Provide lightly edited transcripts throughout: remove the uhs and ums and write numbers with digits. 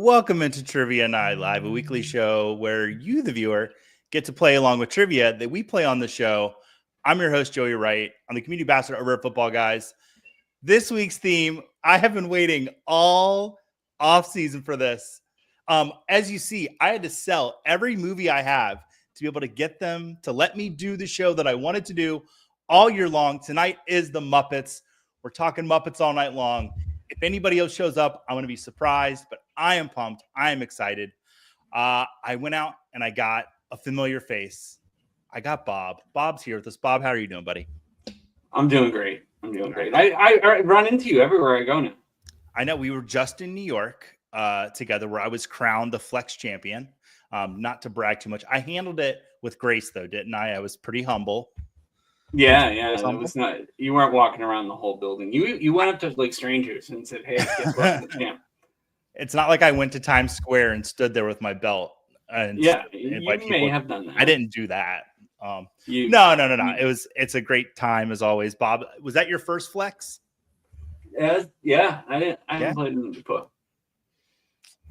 Welcome into Trivia Night Live, a weekly show where you, the viewer, get to play along with trivia that we play on the show. I'm your host, Joey Wright. I'm the community ambassador over at Footballguys. This week's theme, I have been waiting all off-season for this. As you see, I had to sell every movie I have to be able to get them to let me do the show that I wanted to do all year long. Tonight is the Muppets. We're talking Muppets all night long. If anybody else shows up, I'm going to be surprised, but I am pumped. I am excited. I went out and I got a familiar face. I got Bob. Bob's here with us. Bob, how are you doing, buddy? I'm doing great. I run into you everywhere I go now. I know. We were just in New York together where I was crowned the Flex champion. Not to brag too much. I handled it with grace, though, didn't I? I was pretty humble. Yeah. It was not. You weren't walking around the whole building. You went up to like strangers and said, "Hey, guess what? I'm the champ." It's not like I went to Times Square and stood there with my belt. And you may have done that. I didn't do that. No. It's a great time as always. Bob, was that your first Flex? Yeah. I haven't played in it before.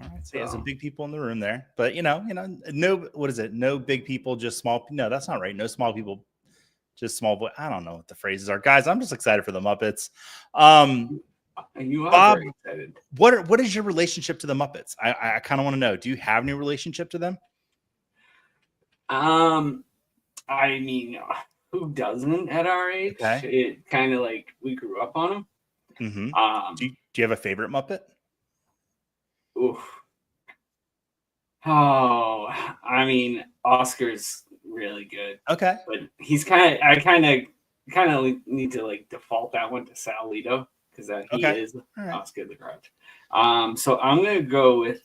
All right, so some big people in the room there, but no, what is it? No big people, just small. No, that's not right. No small people, just small boy. I don't know what the phrases are, guys. I'm just excited for the Muppets. You are Bob, very excited. What is your relationship to the Muppets? I kind of want to know. Do you have any relationship to them? I mean, who doesn't at our age? Okay. It kind of like we grew up on them. Mm-hmm. Do you have a favorite Muppet? Oof. Oh, I mean, Oscar's really good. Okay. But I kind of need to like default that one to Sal Lito because he is right. Oscar the Grouch. So I'm gonna go with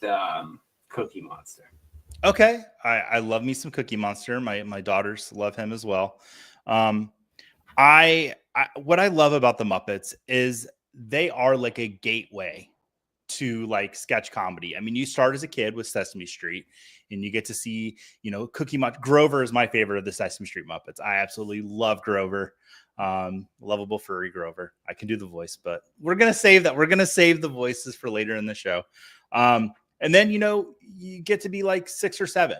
Cookie Monster. Okay. I love me some Cookie Monster. My daughters love him as well. What I love about the Muppets is they are like a gateway to like sketch comedy. I mean, you start as a kid with Sesame Street and you get to see, Cookie Monster. Grover is my favorite of the Sesame Street Muppets. I absolutely love Grover. Lovable furry Grover. I can do the voice, but we're going to save that. We're going to save the voices for later in the show. And then, you get to be like 6 or 7.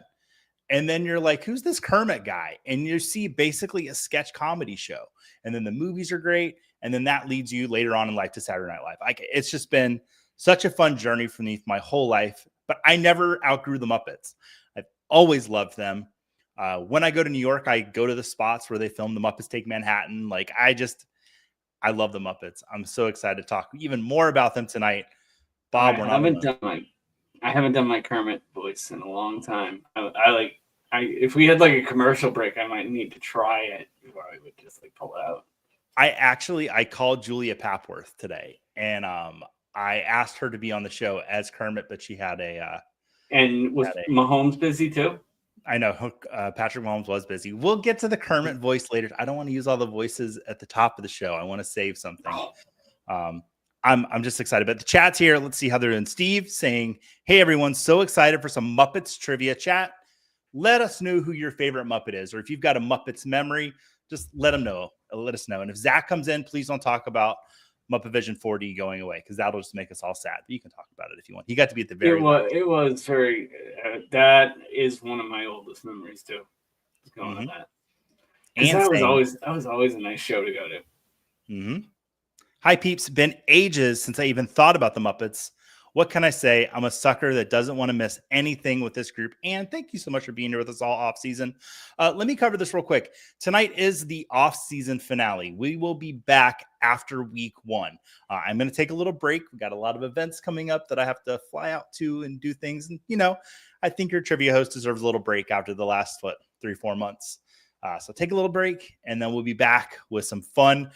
And then you're like, who's this Kermit guy? And you see basically a sketch comedy show. And then the movies are great. And then that leads you later on in life to Saturday Night Live. It's just been such a fun journey for me my whole life. But I never outgrew the Muppets. I've always loved them. When I go to New York, I go to the spots where they film the Muppets Take Manhattan. Like, I love the Muppets. I'm so excited to talk even more about them tonight. Bob, I haven't done my Kermit voice in a long time. If we had like a commercial break, I might need to try it before I would just like pull it out. I called Julia Papworth today, and I asked her to be on the show as Kermit, but she had and was Mahomes busy too? I know Patrick Mahomes was busy. We'll get to the Kermit voice later. I don't want to use all the voices at the top of the show. I want to save something. I'm just excited. But the chat's here. Let's see how they're doing. Steve saying, "Hey everyone, so excited for some Muppets trivia." Chat, let us know who your favorite Muppet is, or if you've got a Muppets memory, just let us know. And if Zach comes in, please don't talk about Muppet Vision 4D going away because that'll just make us all sad. But you can talk about it if you want. He got to be at the very. It was very. That is one of my oldest memories too. Going on that. And that was always a nice show to go to. Mm-hmm. Hi peeps, been ages since I even thought about the Muppets. What can I say? I'm a sucker that doesn't want to miss anything with this group. And thank you so much for being here with us all off season. Let me cover this real quick. Tonight is the off season finale. We will be back after week 1. I'm going to take a little break. We got a lot of events coming up that I have to fly out to and do things. And, I think your trivia host deserves a little break after the last 3-4 months. So take a little break and then we'll be back with some fun,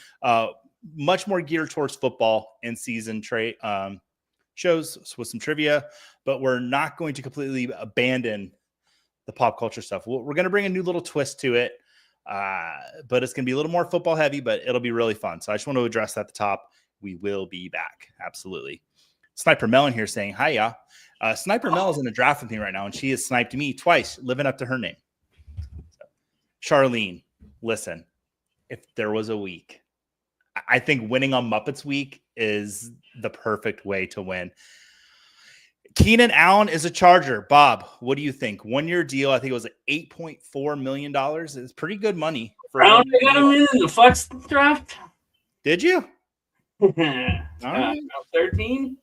much more geared towards football and season shows with some trivia, but we're not going to completely abandon the pop culture stuff. We're going to bring a new little twist to it, but it's going to be a little more football heavy, but it'll be really fun. So I just want to address that at the top. We will be back. Absolutely. Sniper Melon here saying, hi, yeah. Sniper Mel is in a draft with me right now, and she has sniped me twice, living up to her name. So, Charlene, listen, if there was a week, I think winning on Muppets Week is the perfect way to win. Keenan Allen is a Charger. Bob, what do you think? 1 year deal. I think it was $8.4 million. It's pretty good money. I got him in the flex draft. Did you? Round 13.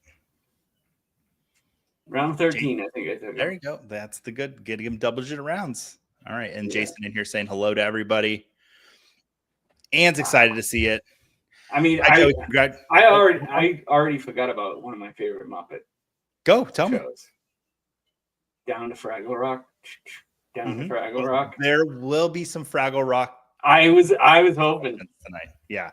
Round 13, I think I took him. There you go. That's the good. Getting him double-digit rounds. All right. And Jason in here saying hello to everybody. Ann's excited to see it. I mean, I already forgot about one of my favorite Muppet. Go, tell me. Down to Fraggle Rock. Down to Fraggle Rock. There will be some Fraggle Rock. I was hoping tonight. Yeah.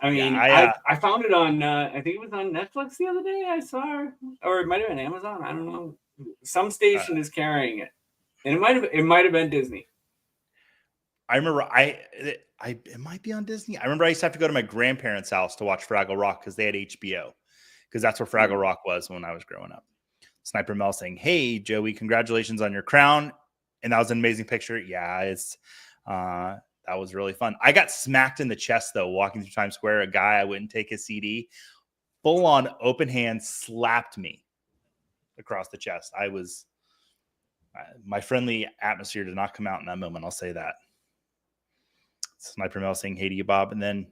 I mean, I found it on. I think it was on Netflix the other day. I saw, or it might have been Amazon. I don't know. Some station is carrying it, and it might have been Disney. I remember it might be on Disney. I remember I used to have to go to my grandparents' house to watch Fraggle Rock because they had HBO, because that's where Fraggle Rock was when I was growing up. Sniper Mel saying, "Hey Joey, congratulations on your crown," and that was an amazing picture. Yeah, it's that was really fun. I got smacked in the chest though walking through Times Square. A guy, I wouldn't take his CD, full on open hand slapped me across the chest. I was my friendly atmosphere did not come out in that moment. I'll say that. Sniper Mel saying, "Hey to you, Bob," and then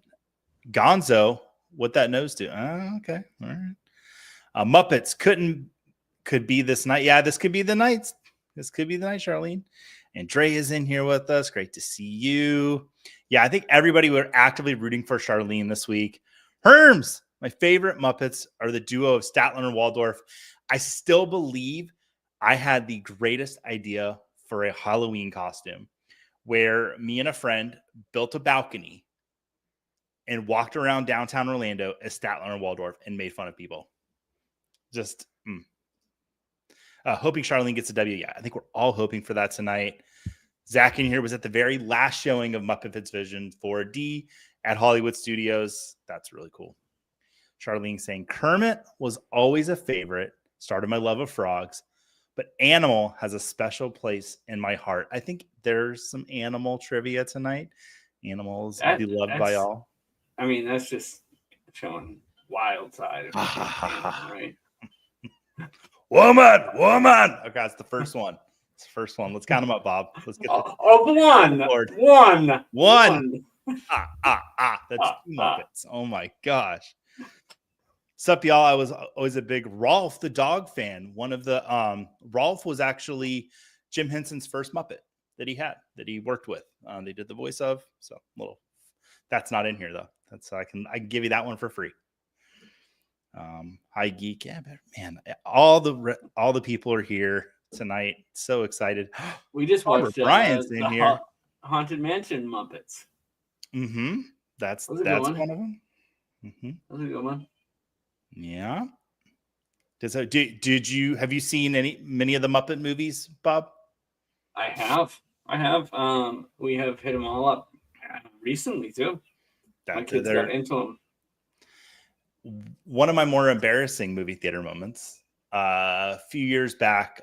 Gonzo, what that nose do? Okay, all right. Muppets could be this night. Yeah, this could be the night. This could be the night, Charlene. And Dre is in here with us. Great to see you. Yeah, I think everybody were actively rooting for Charlene this week. Herms, my favorite Muppets are the duo of Statler and Waldorf. I still believe I had the greatest idea for a Halloween costume where me and a friend built a balcony and walked around downtown Orlando as Statler and Waldorf and made fun of people. Just hoping Charlene gets a W. Yeah, I think we're all hoping for that tonight. Zach in here was at the very last showing of Muppets Vision 4D at Hollywood Studios. That's really cool. Charlene saying, Kermit was always a favorite, started my love of frogs, but Animal has a special place in my heart. I think there's some Animal trivia tonight. Animals beloved by all. I mean, that's just showing wild side of Animal, right? Woman. Okay, that's the first one. It's the first one. Let's count them up, Bob. Let's get one. That's two Muppets. Oh my gosh. Sup, y'all? I was always a big Rolf the dog fan. One of the Rolf was actually Jim Henson's first Muppet that he worked with. They did the voice of. So that's not in here though. That's I can give you that one for free. Hi geek. Yeah, but man, all the people are here tonight. So excited. We just watched Brian's in here. Haunted Mansion Muppets. That's one of them. That was a good one. Yeah. Have you seen many of the Muppet movies, Bob? I have. We have hit them all up recently too. My kids got into them. One of my more embarrassing movie theater moments a few years back.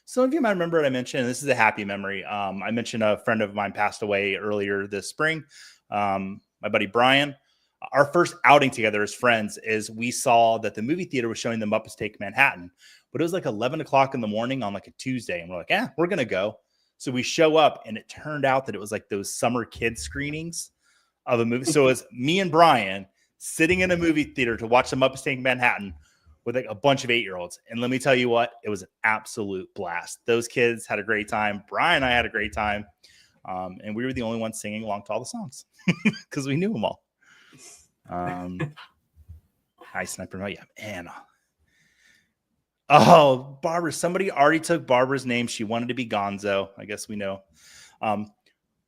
Some of you might remember what I mentioned. This is a happy memory. I mentioned a friend of mine passed away earlier this spring. My buddy Brian. Our first outing together as friends is we saw that the movie theater was showing the Muppets Take Manhattan, but it was like 11 o'clock in the morning on like a Tuesday. And we're like, we're going to go. So we show up and it turned out that it was like those summer kids screenings of a movie. So it was me and Brian sitting in a movie theater to watch the Muppets Take Manhattan with like a bunch of 8-year-olds. And let me tell you what, it was an absolute blast. Those kids had a great time. Brian and I had a great time. And we were the only ones singing along to all the songs because we knew them all. Hi, Sniper. Yeah, man. Oh, Barbara. Somebody already took Barbara's name. She wanted to be Gonzo. I guess we know. I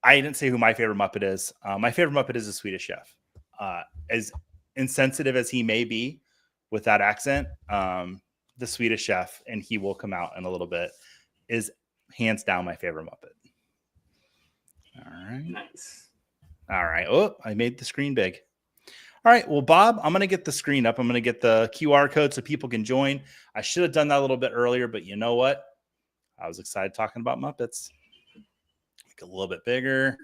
didn't say who my favorite Muppet is. My favorite Muppet is the Swedish Chef. As insensitive as he may be with that accent, the Swedish Chef, and he will come out in a little bit, is hands down my favorite Muppet. All right. Nice. All right. Oh, I made the screen big. All right. Well, Bob, I'm going to get the screen up. I'm going to get the QR code so people can join. I should have done that a little bit earlier, but you know what? I was excited talking about Muppets. Make it a little bit bigger.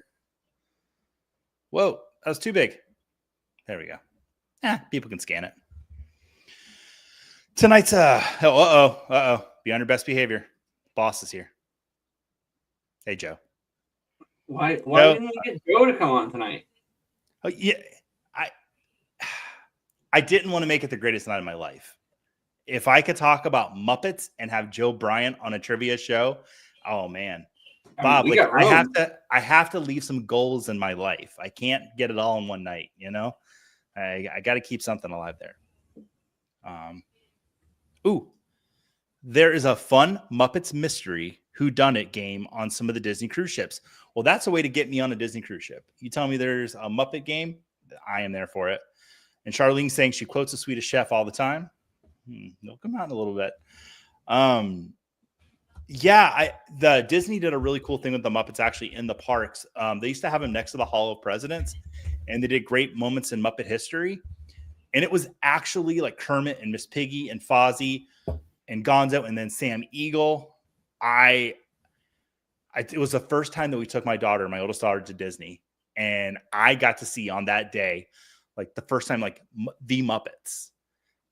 Whoa, that was too big. There we go. People can scan it. Tonight's be on your best behavior. Boss is here. Hey, Joe. Why didn't we get Joe to come on tonight? Oh, yeah, I didn't want to make it the greatest night of my life. If I could talk about Muppets and have Joe Bryant on a trivia show, oh man, Bob, I have to leave some goals in my life. I can't get it all in one night. You know, I got to keep something alive there. There is a fun Muppets mystery whodunit game on some of the Disney cruise ships. Well, that's a way to get me on a Disney cruise ship. You tell me there's a Muppet game, I am there for it. And Charlene's saying she quotes a Swedish chef all the time. They'll come out in a little bit. The Disney did a really cool thing with the Muppets actually in the parks. They used to have them next to the Hall of Presidents, and they did great moments in Muppet history. And it was actually like Kermit and Miss Piggy and Fozzie and Gonzo and then Sam Eagle. It was the first time that we took my oldest daughter, to Disney, and I got to see on that day, like the first time, like the Muppets,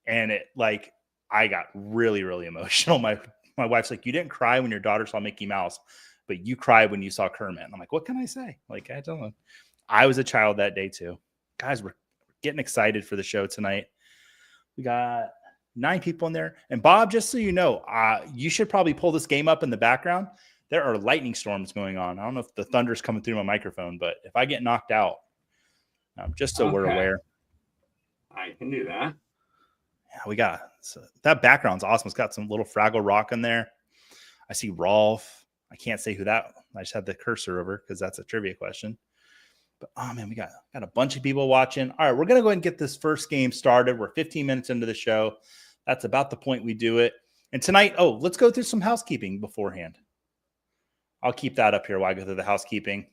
and I got really, really emotional. My wife's like, "You didn't cry when your daughter saw Mickey Mouse, but you cried when you saw Kermit." And I'm like, "What can I say?" Like, I don't know. I was a child that day too. Guys, we're getting excited for the show tonight. We got 9 people in there. And Bob, just so you know, you should probably pull this game up in the background. There are lightning storms going on. I don't know if the thunder's coming through my microphone, but if I get knocked out, just so we're aware. I can do that. Yeah, that background's awesome. It's got some little Fraggle Rock in there. I see Rolf. I can't say who that. I just had the cursor over because that's a trivia question. But oh man, we got a bunch of people watching. All right, we're gonna go ahead and get this first game started. We're 15 minutes into the show. That's about the point we do it. And tonight, let's go through some housekeeping beforehand. I'll keep that up here while I go through the housekeeping.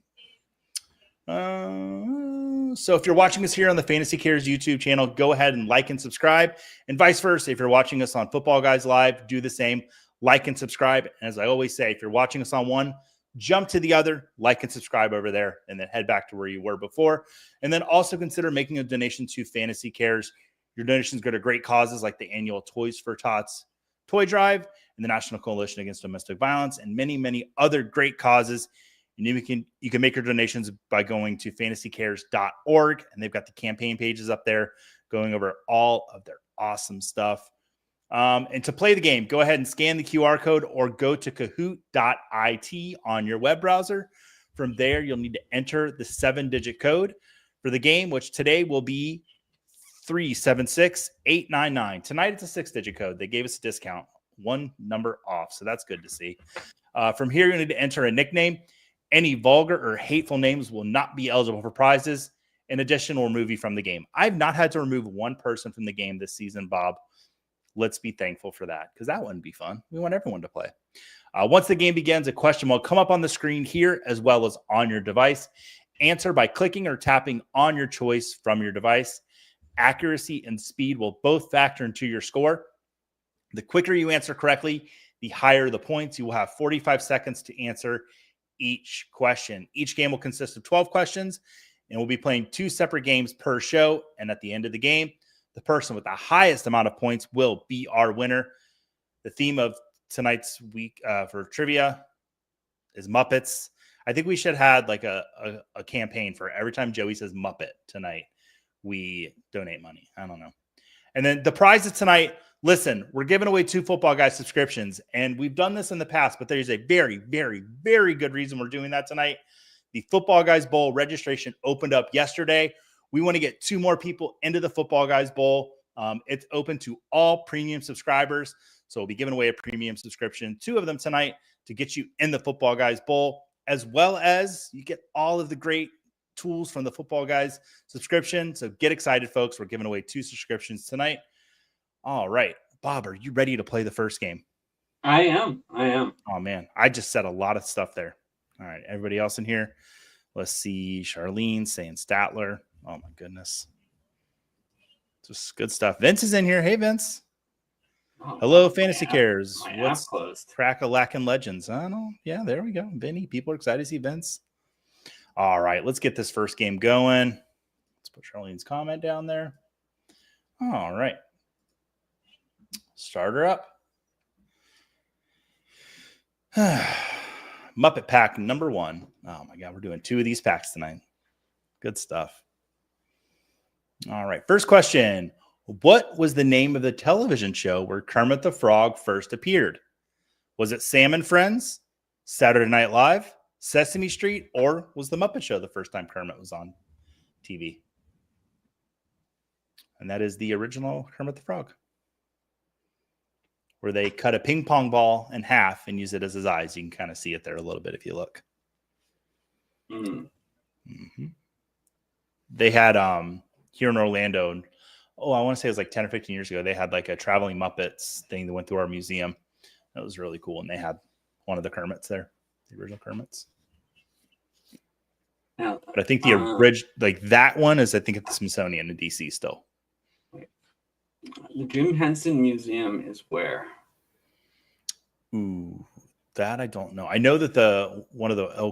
So if you're watching us here on the Fantasy Cares YouTube channel, go ahead and like and subscribe. And vice versa, if you're watching us on Footballguys Live, do the same. Like and subscribe. And as I always say, if you're watching us on one, jump to the other, like and subscribe over there, and then head back to where you were before. And then also consider making a donation to Fantasy Cares. Your donations go to great causes like the annual Toys for Tots toy drive and the National Coalition Against Domestic Violence and many, many other great causes. And you can make your donations by going to fantasycares.org, and they've got the campaign pages up there going over all of their awesome stuff. And to play the game, go ahead and scan the QR code or go to Kahoot.it on your web browser. From there, you'll need to enter the 7-digit code for the game, which today will be 376899. Tonight, it's a 6-digit code. They gave us a discount, 1 number off, so that's good to see. From here, you need to enter a nickname. Any vulgar or hateful names will not be eligible for prizes. In addition, we'll remove you from the game. I've not had to remove one person from the game this season, Bob. Let's be thankful for that, because that wouldn't be fun. We want everyone to play. Once the game begins, a question will come up on the screen here as well as on your device. Answer by clicking or tapping on your choice from your device. Accuracy and speed will both factor into your score. The quicker you answer correctly, the higher the points. You will have 45 seconds to answer each question. Each game will consist of 12 questions, and we'll be playing 2 separate games per show. And at the end of the game, the person with the highest amount of points will be our winner. The theme of tonight's week for trivia is Muppets. I think we should have like a campaign for every time Joey says Muppet tonight, we donate money. I don't know. And then the prizes tonight, listen, we're giving away 2 Footballguys subscriptions, and we've done this in the past, but there's a very, very, very good reason we're doing that tonight. The Footballguys Bowl registration opened up yesterday. We want to get 2 more people into the Footballguys Bowl. It's open to all premium subscribers, so we'll be giving away a premium subscription, 2 of them tonight, to get you in the Footballguys Bowl, as well as you get all of the great tools from the Footballguys subscription. So get excited, folks. We're giving away 2 subscriptions tonight. All right. Bob, are you ready to play the first game? I am. Oh, man. I just said a lot of stuff there. All right. Everybody else in here? Let's see. Charlene saying Statler. Oh, my goodness. Just good stuff. Vince is in here. Hey, Vince. Oh, hello, Fantasy Cares. What's closed? Crack-a-lackin' Legends? I don't know. Yeah, there we go. Vinny, people are excited to see Vince. All right, let's get this first game going. Let's put Charlene's comment down there. All right. Start her up. Muppet pack number 1. Oh my God, we're doing 2 of these packs tonight. Good stuff. All right, first question. What was the name of the television show where Kermit the Frog first appeared? Was it Sam and Friends, Saturday Night Live, Sesame Street, or was the Muppet Show the first time Kermit was on TV? And that is the original Kermit the Frog, where they cut a ping pong ball in half and use it as his eyes. You can kind of see it there a little bit if you look. Mm-hmm. They had here in Orlando, I want to say it was like 10 or 15 years ago, they had like a traveling Muppets thing that went through our museum. That was really cool. And they had one of the Kermits there, the original Kermits. Now, but I think the original, like that one is, I think, at the Smithsonian in DC still. The Jim Henson Museum is where? Ooh, that I don't know. I know that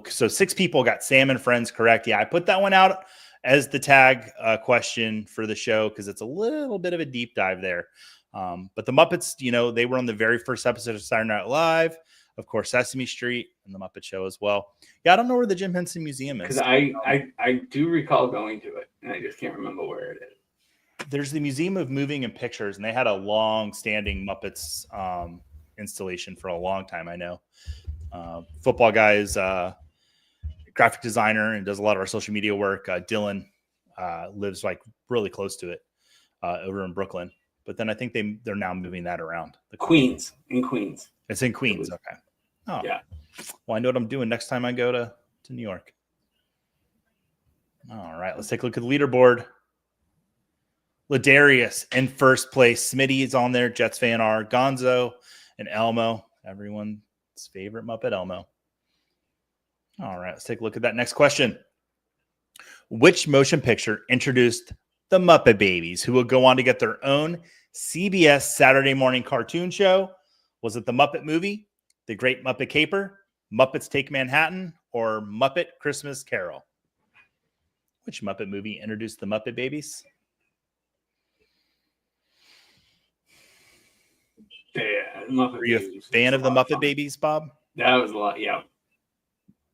so 6 people got Sam and Friends correct. Yeah, I put that one out as the tag question for the show because it's a little bit of a deep dive there. But the Muppets, they were on the very first episode of Saturday Night Live, of course, Sesame Street, and the Muppet Show as well. Yeah, I don't know where the Jim Henson Museum is. Because I do recall going to it, and I just can't remember where it is. There's the Museum of Moving and Pictures, and they had a long-standing Muppets installation for a long time, I know. Footballguys, graphic designer, and does a lot of our social media work. Dylan lives like really close to it over in Brooklyn. But then I think they're now moving that around. In Queens. It's in Queens. Okay. Oh, yeah. Well, I know what I'm doing next time I go to New York. All right. Let's take a look at the leaderboard. Ladarius in first place. Smitty is on there. Jets fan R. Gonzo and Elmo. Everyone's favorite Muppet, Elmo. All right. Let's take a look at that next question. Which motion picture introduced the Muppet Babies, who will go on to get their own CBS Saturday morning cartoon show? Was it the Muppet Movie, The Great Muppet Caper, Muppets Take Manhattan, or Muppet Christmas Carol? Which Muppet movie introduced the Muppet Babies? Yeah, Muppet Were you a fan of the Muppet Babies, Bob? That was a lot, yeah.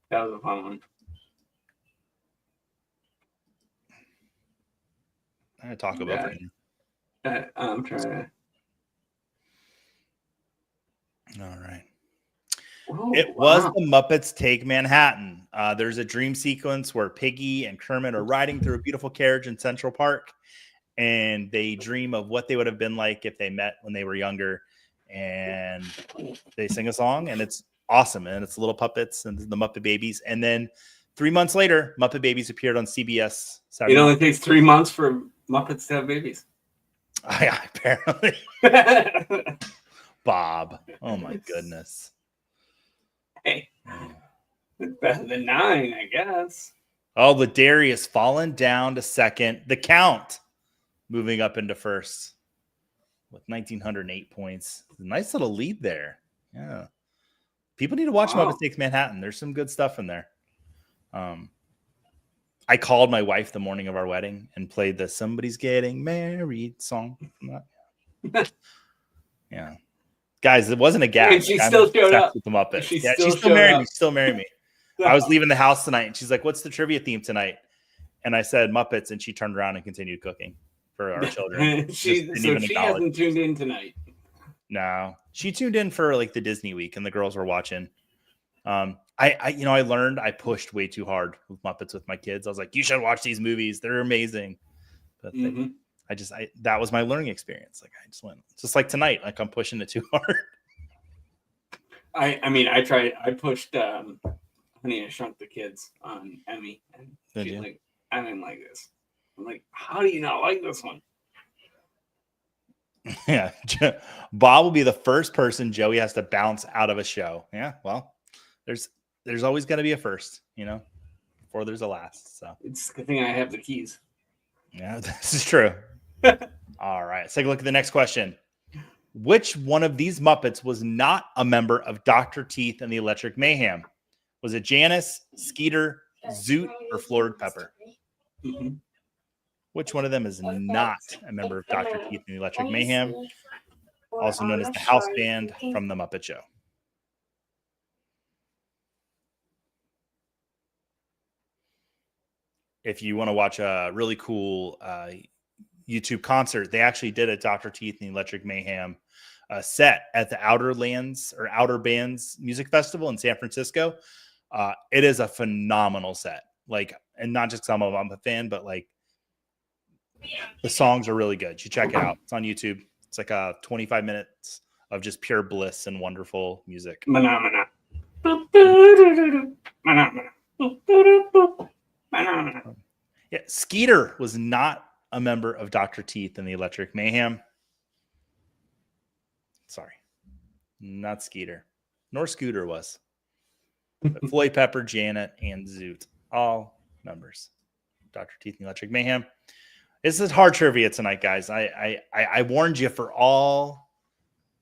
That was a fun one. I'm going to talk about that. I'm trying to. All right. Oh, it was the Muppets Take Manhattan. There's a dream sequence where Piggy and Kermit are riding through a beautiful carriage in Central Park, and they dream of what they would have been like if they met when they were younger, and they sing a song, and it's awesome, and it's little puppets and the Muppet Babies. And then 3 months later, Muppet Babies appeared on CBS Saturday. It only takes 3 months for Muppets to have babies. Yeah, apparently. Bob. Oh my goodness. Hey, it's better than 9, I guess. Oh, Ladarius falling down to second. The Count moving up into first with 1,908 points. Nice little lead there. Yeah. People need to watch Muppets Take Manhattan. There's some good stuff in there. I called my wife the morning of our wedding and played the "Somebody's Getting Married" song. Yeah. Guys, it wasn't a gag. And she still showed up with the Muppets. She still married me. Still married me. I was leaving the house tonight, and she's like, "What's the trivia theme tonight?" And I said Muppets, and she turned around and continued cooking for our children. She hasn't tuned in tonight. No, she tuned in for like the Disney week, and the girls were watching. I learned I pushed way too hard with Muppets with my kids. I was like, "You should watch these movies; they're amazing." But that was my learning experience. Like I just went, just like tonight, like I'm pushing it too hard. I tried. I pushed Honey, I Shrunk the Kids on Emmy, and she's like, "I didn't like this." I'm like, "How do you not like this one?" Yeah, Bob will be the first person Joey has to bounce out of a show. Yeah, well, there's always going to be a first, before there's a last. So it's a good thing I have the keys. Yeah, this is true. All right, let's take a look at the next question. Which one of these Muppets was not a member of Dr. Teeth and the Electric Mayhem? Was it Janice, Skeeter, Zoot, or Floored Pepper? also known as the house band from the Muppet Show. If you want to watch a really cool YouTube concert, they actually did a Dr. Teeth and the Electric Mayhem set at the Outer Bands Music Festival in San Francisco. It is a phenomenal set. Like, and not just some of them I'm a fan, but like the songs are really good. You check it out. It's on YouTube. It's like 25 minutes of just pure bliss and wonderful music. Yeah, Skeeter was not a member of Dr. Teeth and the Electric Mayhem. Sorry, not Skeeter, nor Scooter was. But Floyd Pepper, Janet, and Zoot, all members. Dr. Teeth and the Electric Mayhem. This is hard trivia tonight, guys. I warned you for all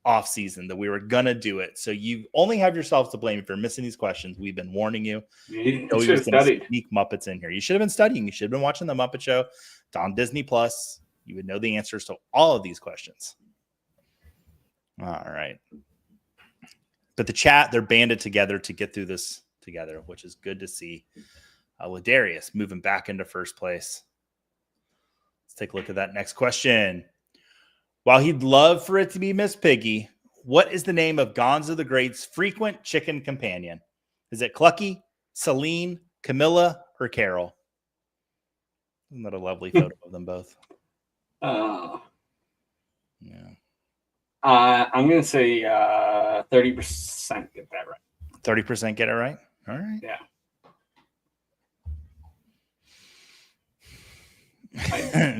off season that we were gonna do it, so you only have yourselves to blame if you're missing these questions. We've been warning you. You should have studied. Sneak Muppets in here. You should have been studying. You should have been watching the Muppet Show. It's on Disney Plus. You would know the answers to all of these questions. All right, but the chat, they're banded together to get through this together, which is good to see. Ladarius moving back into first place. Let's take a look at that next question. While he'd love for it to be Miss Piggy, what is the name of Gonzo the Great's frequent chicken companion? Is it Clucky, Celine, Camilla, or Carol? Isn't that a lovely photo of them both? Yeah. I'm going to say 30% get that right. 30% get it right? All right. Yeah.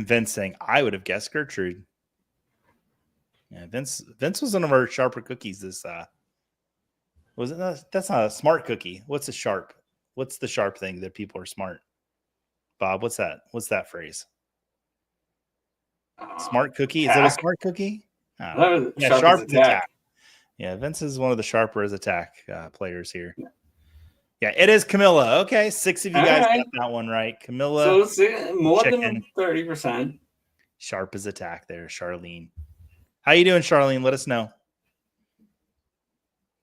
Vince saying, I would have guessed Gertrude. Yeah, Vince was one of our sharper cookies. This was it? That's not a smart cookie. What's a sharp? What's the sharp thing that people are smart? Bob, what's that? What's that phrase? Smart cookie? Is it a smart cookie? Yeah, sharp as attack. Yeah, Vince is one of the sharper as attack players here. Yeah, it is Camilla. Okay, 6 of you guys got that one right. Camilla. So it's more than 30%. Sharp as attack there, Charlene. How you doing, Charlene? Let us know.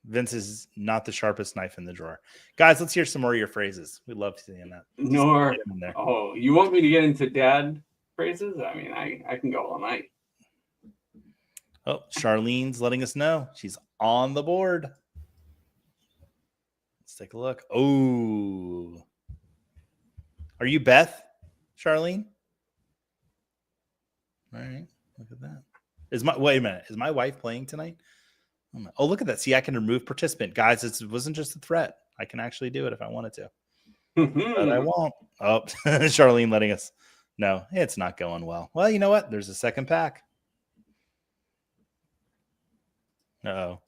Vince is not the sharpest knife in the drawer. Guys, let's hear some more of your phrases. We'd love to see that. Oh, you want me to get into dad phrases? I mean, I can go all night. Oh, Charlene's letting us know. She's on the board. Let's take a look. Oh. Are you Beth, Charlene? All right. Look at that. Wait a minute. Is my wife playing tonight? Oh, look at that. See, I can remove participant. Guys, it wasn't just a threat. I can actually do it if I wanted to. But I won't. Oh, Charlene letting us know. It's not going well. Well, you know what? There's a second pack. Uh-oh.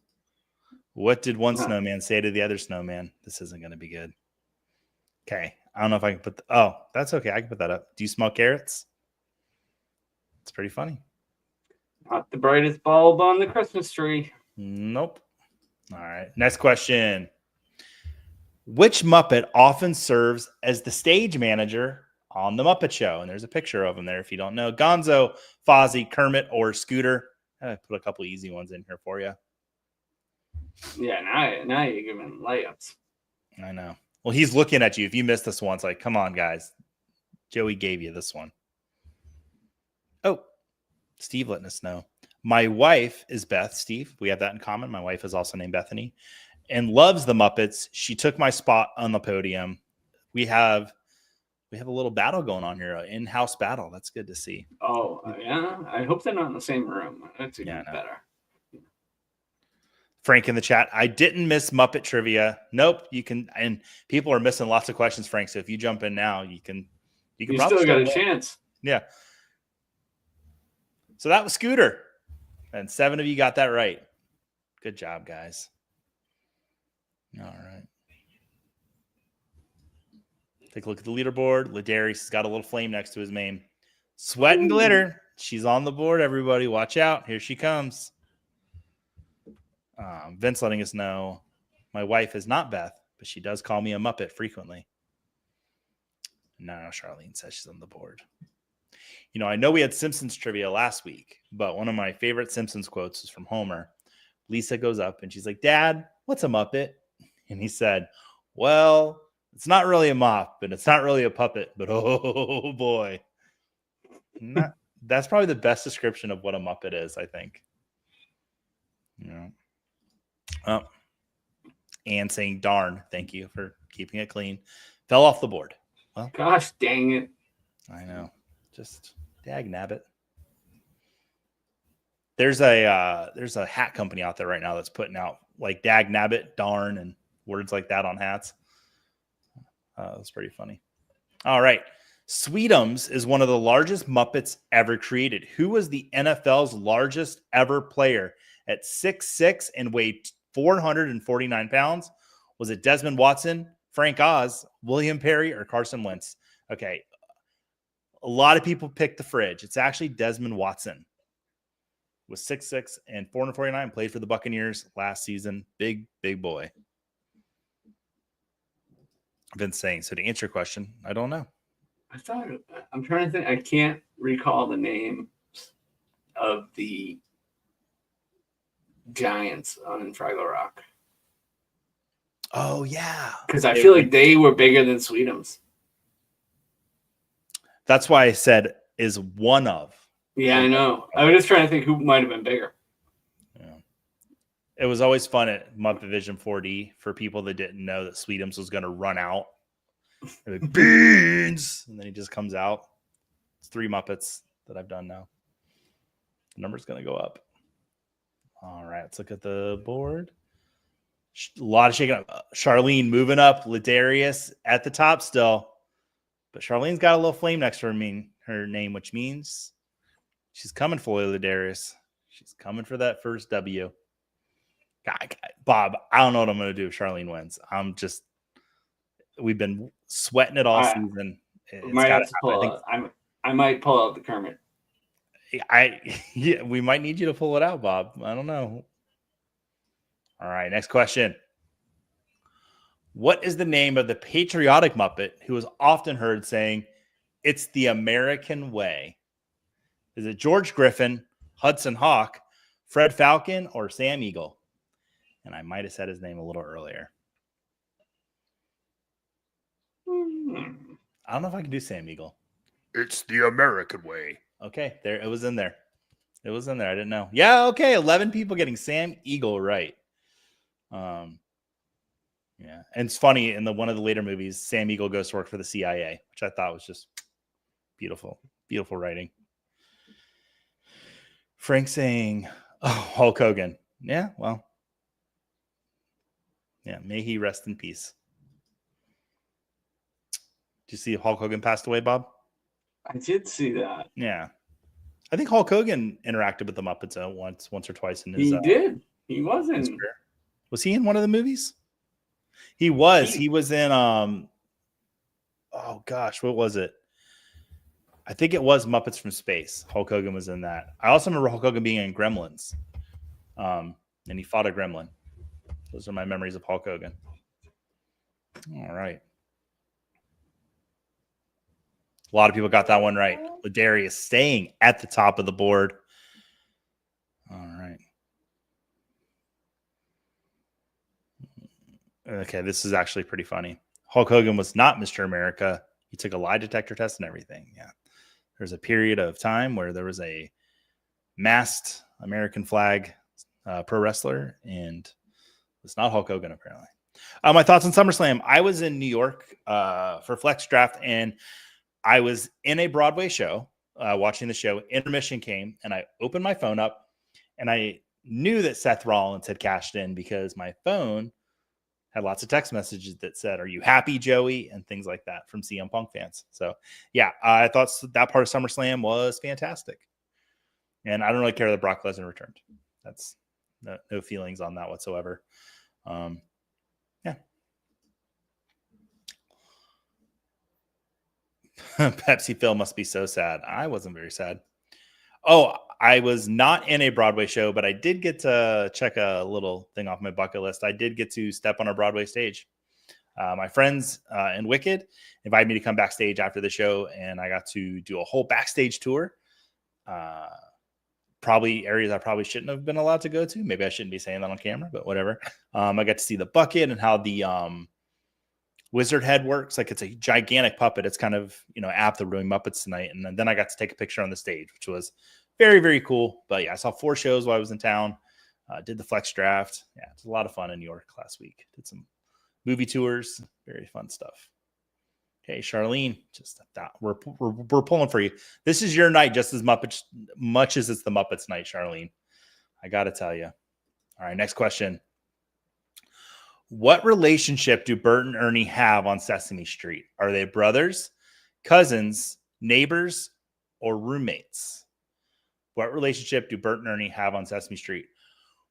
What did one snowman say to the other snowman? This isn't going to be good. Okay. I don't know if I can put that's okay. I can put that up. Do you smell carrots? It's pretty funny. Not the brightest bulb on the Christmas tree. Nope. All right. Next question. Which Muppet often serves as the stage manager on the Muppet Show? And there's a picture of him there if you don't know. Gonzo, Fozzie, Kermit, or Scooter. I put a couple easy ones in here for you. Yeah, now you're giving layups. I know. Well, he's looking at you. If you missed this one, it's like, come on, guys. Joey gave you this one. Oh, Steve letting us know. My wife is Beth, Steve. We have that in common. My wife is also named Bethany and loves the Muppets. She took my spot on the podium. We have a little battle going on here, an in-house battle. That's good to see. Oh, yeah. I hope they're not in the same room. That's even better. Frank in the chat. I didn't miss Muppet Trivia. Nope. You can, and people are missing lots of questions, Frank. So if you jump in now, you still got a chance. Yeah. So that was Scooter. And 7 of you got that right. Good job, guys. All right. Take a look at the leaderboard. Ladarius has got a little flame next to his name. Sweat and glitter. She's on the board, everybody. Watch out. Here she comes. Vince letting us know my wife is not Beth, but she does call me a Muppet frequently. No, Charlene says she's on the board. I know we had Simpsons trivia last week, but one of my favorite Simpsons quotes is from Homer. Lisa goes up and she's like, Dad, what's a Muppet? And he said, well, it's not really a mop and it's not really a puppet, but oh boy. That's probably the best description of what a Muppet is, I think. And saying darn, thank you for keeping it clean. Fell off the board. Well, gosh dang it. I know. Just dag nabbit. There's a hat company out there right now that's putting out like dag nabbit, darn, and words like that on hats. That's pretty funny. All right. Sweetums is one of the largest Muppets ever created. Who was the NFL's largest ever player at 6'6" and weighed 449 pounds? Was it Desmond Watson, Frank Oz, William Perry, or Carson Wentz? Okay. A lot of people picked the fridge. It's actually Desmond Watson. Was 6'6" and 449, played for the Buccaneers last season. Big boy. I've been saying. So to answer your question, I don't know. I'm trying to think. I can't recall the name of the Giants on Fraggle Rock. Oh, yeah. Because I feel like they were bigger than Sweetums. That's why I said is one of. Yeah, I know. I was just trying to think who might have been bigger. Yeah. It was always fun at Muppet Vision 4D for people that didn't know that Sweetums was going to run out. Like, beans! And then he just comes out. It's 3 Muppets that I've done now. The number's going to go up. All right, let's look at the board. A lot of shaking up. Charlene moving up. Ladarius at the top still. But Charlene's got a little flame next to her name, which means she's coming for you, Ladarius. She's coming for that first W. God, Bob, I don't know what I'm going to do if Charlene wins. We've been sweating it all season. I might pull out the Kermit. We might need you to pull it out, Bob. I don't know. All right, next question. What is the name of the patriotic Muppet who is often heard saying, "It's the American way"? Is it George Griffin, Hudson Hawk, Fred Falcon, or Sam Eagle? And I might have said his name a little earlier. I don't know if I can do Sam Eagle. It's the American way. Okay, there it was in there. It was in there. I didn't know. Yeah, okay. 11 people getting Sam Eagle right. Yeah, and it's funny in one of the later movies, Sam Eagle goes to work for the CIA, which I thought was just beautiful, beautiful writing. Frank saying, "Oh, Hulk Hogan." Yeah, well, yeah. May he rest in peace. Did you see Hulk Hogan passed away, Bob? I did see that. Yeah, I think Hulk Hogan interacted with the Muppets once or twice in his. He did. He was in. Was he in one of the movies? He was. He was in. Oh gosh, what was it? I think it was Muppets from Space. Hulk Hogan was in that. I also remember Hulk Hogan being in Gremlins, and he fought a gremlin. Those are my memories of Hulk Hogan. All right. A lot of people got that one right. Ladarius staying at the top of the board. All right. Okay, this is actually pretty funny. Hulk Hogan was not Mr. America. He took a lie detector test and everything. Yeah. There's a period of time where there was a masked American flag pro wrestler, and it's not Hulk Hogan, apparently. My thoughts on SummerSlam. I was in New York for Flex Draft, and I was in a Broadway show, watching the show. Intermission came, and I opened my phone up, and I knew that Seth Rollins had cashed in because my phone had lots of text messages that said, "Are you happy, Joey?" and things like that from CM Punk fans. So, yeah, I thought that part of SummerSlam was fantastic. And I don't really care that Brock Lesnar returned. That's no feelings on that whatsoever. Yeah. Pepsi Phil must be so sad. I wasn't very sad. Oh, I was not in a Broadway show, but I did get to check a little thing off my bucket list. I did get to step on a Broadway stage. My friends in Wicked invited me to come backstage after the show, and I got to do a whole backstage tour. Probably areas I probably shouldn't have been allowed to go to. Maybe I shouldn't be saying that on camera, but whatever. I got to see the bucket and how the wizard head works. Like, it's a gigantic puppet. It's kind of, apt to doing Muppets Tonight. And then I got to take a picture on the stage, which was very, very cool. But yeah, I saw 4 shows while I was in town. Did the flex draft. Yeah, it was a lot of fun in New York last week. Did some movie tours. Very fun stuff. Hey, Charlene, just that we're pulling for you. This is your night just as much as it's the Muppets night, Charlene. I got to tell you. All right, next question. What relationship do Bert and Ernie have on Sesame Street? Are they brothers, cousins, neighbors, or roommates? What relationship do Bert and Ernie have on Sesame Street?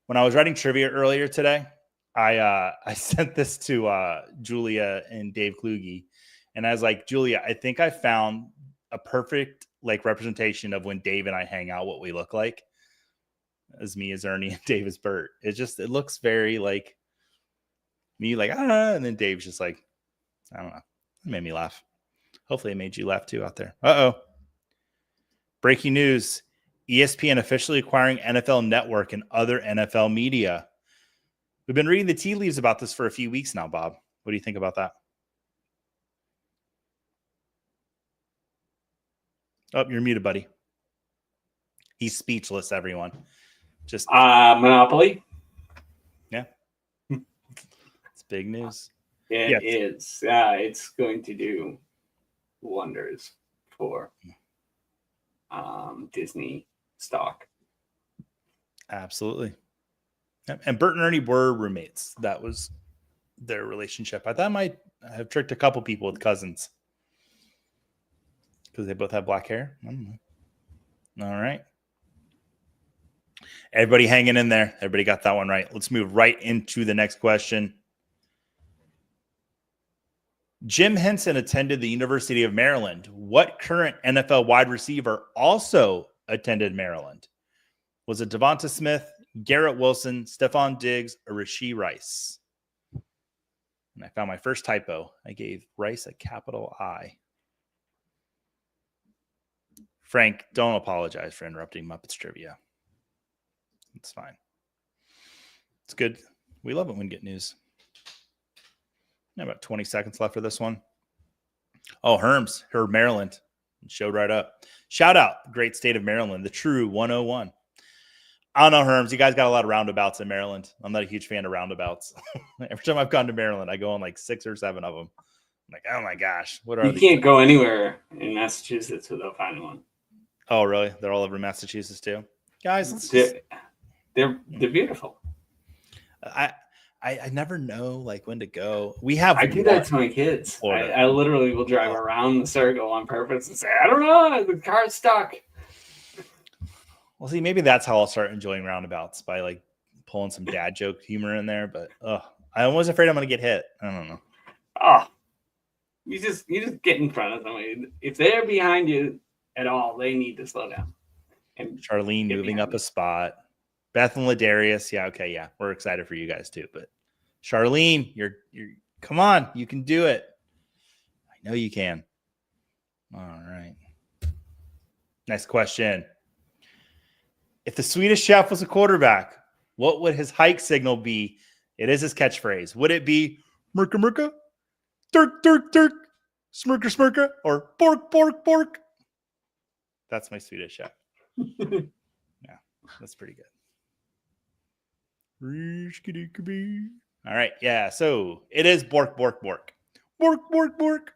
When I was writing trivia earlier today, I sent this to Julia and Dave Kluge. And I was like, Julia, I think I found a perfect representation of when Dave and I hang out, what we look like. As me as Ernie and Dave as Bert. It looks very like me, and then Dave's just like, I don't know. It made me laugh. Hopefully it made you laugh too out there. Uh-oh. Breaking news. ESPN officially acquiring NFL Network and other NFL media. We've been reading the tea leaves about this for a few weeks now, Bob. What do you think about that? Oh, you're muted, buddy. He's speechless, everyone. Just Monopoly. Yeah. It's big news. It is. It's going to do wonders for Disney stock. Absolutely. And Bert and Ernie were roommates. That was their relationship. I thought I might have tricked a couple people with cousins because they both have black hair. I don't know. All right. Everybody hanging in there. Everybody got that one right. Let's move right into the next question. Jim Henson attended the University of Maryland. What current NFL wide receiver also attended Maryland? Was it Devonta Smith, Garrett Wilson, Stephon Diggs, or Rashee Rice? And I found my first typo. I gave Rice a capital I. Frank, don't apologize for interrupting Muppets Trivia. It's fine. It's good. We love it when we get news. About 20 seconds left for this one. Oh, Herms, Maryland. Showed right up. Shout out, great state of Maryland, the true 101. I don't know, Herms. You guys got a lot of roundabouts in Maryland. I'm not a huge fan of roundabouts. Every time I've gone to Maryland, I go on 6 or 7 of them. I'm like, oh my gosh, what are these? You can't go anywhere in Massachusetts without finding one. Oh, really? They're all over Massachusetts too, guys. They're beautiful. I never know when to go. I do that to my kids. I literally will drive around the circle on purpose and say, I don't know, the car's stuck. Well, see, maybe that's how I'll start enjoying roundabouts, by pulling some dad joke humor in there. But I'm always afraid I'm going to get hit. I don't know. Oh, you just get in front of them. If they're behind you at all, they need to slow down. And Charlene moving up a spot. Beth and Ladarius. Yeah. Okay. Yeah. We're excited for you guys too, but Charlene, you're come on. You can do it. I know you can. All right. Next question. If the Swedish chef was a quarterback, what would his hike signal be? It is his catchphrase. Would it be Merka Merka, Dirk Dirk Dirk, Smirka Smirka, or Bork Bork Bork? That's my Swedish chef. Yeah, that's pretty good. All right, yeah. So it is Bork Bork Bork, Bork Bork Bork.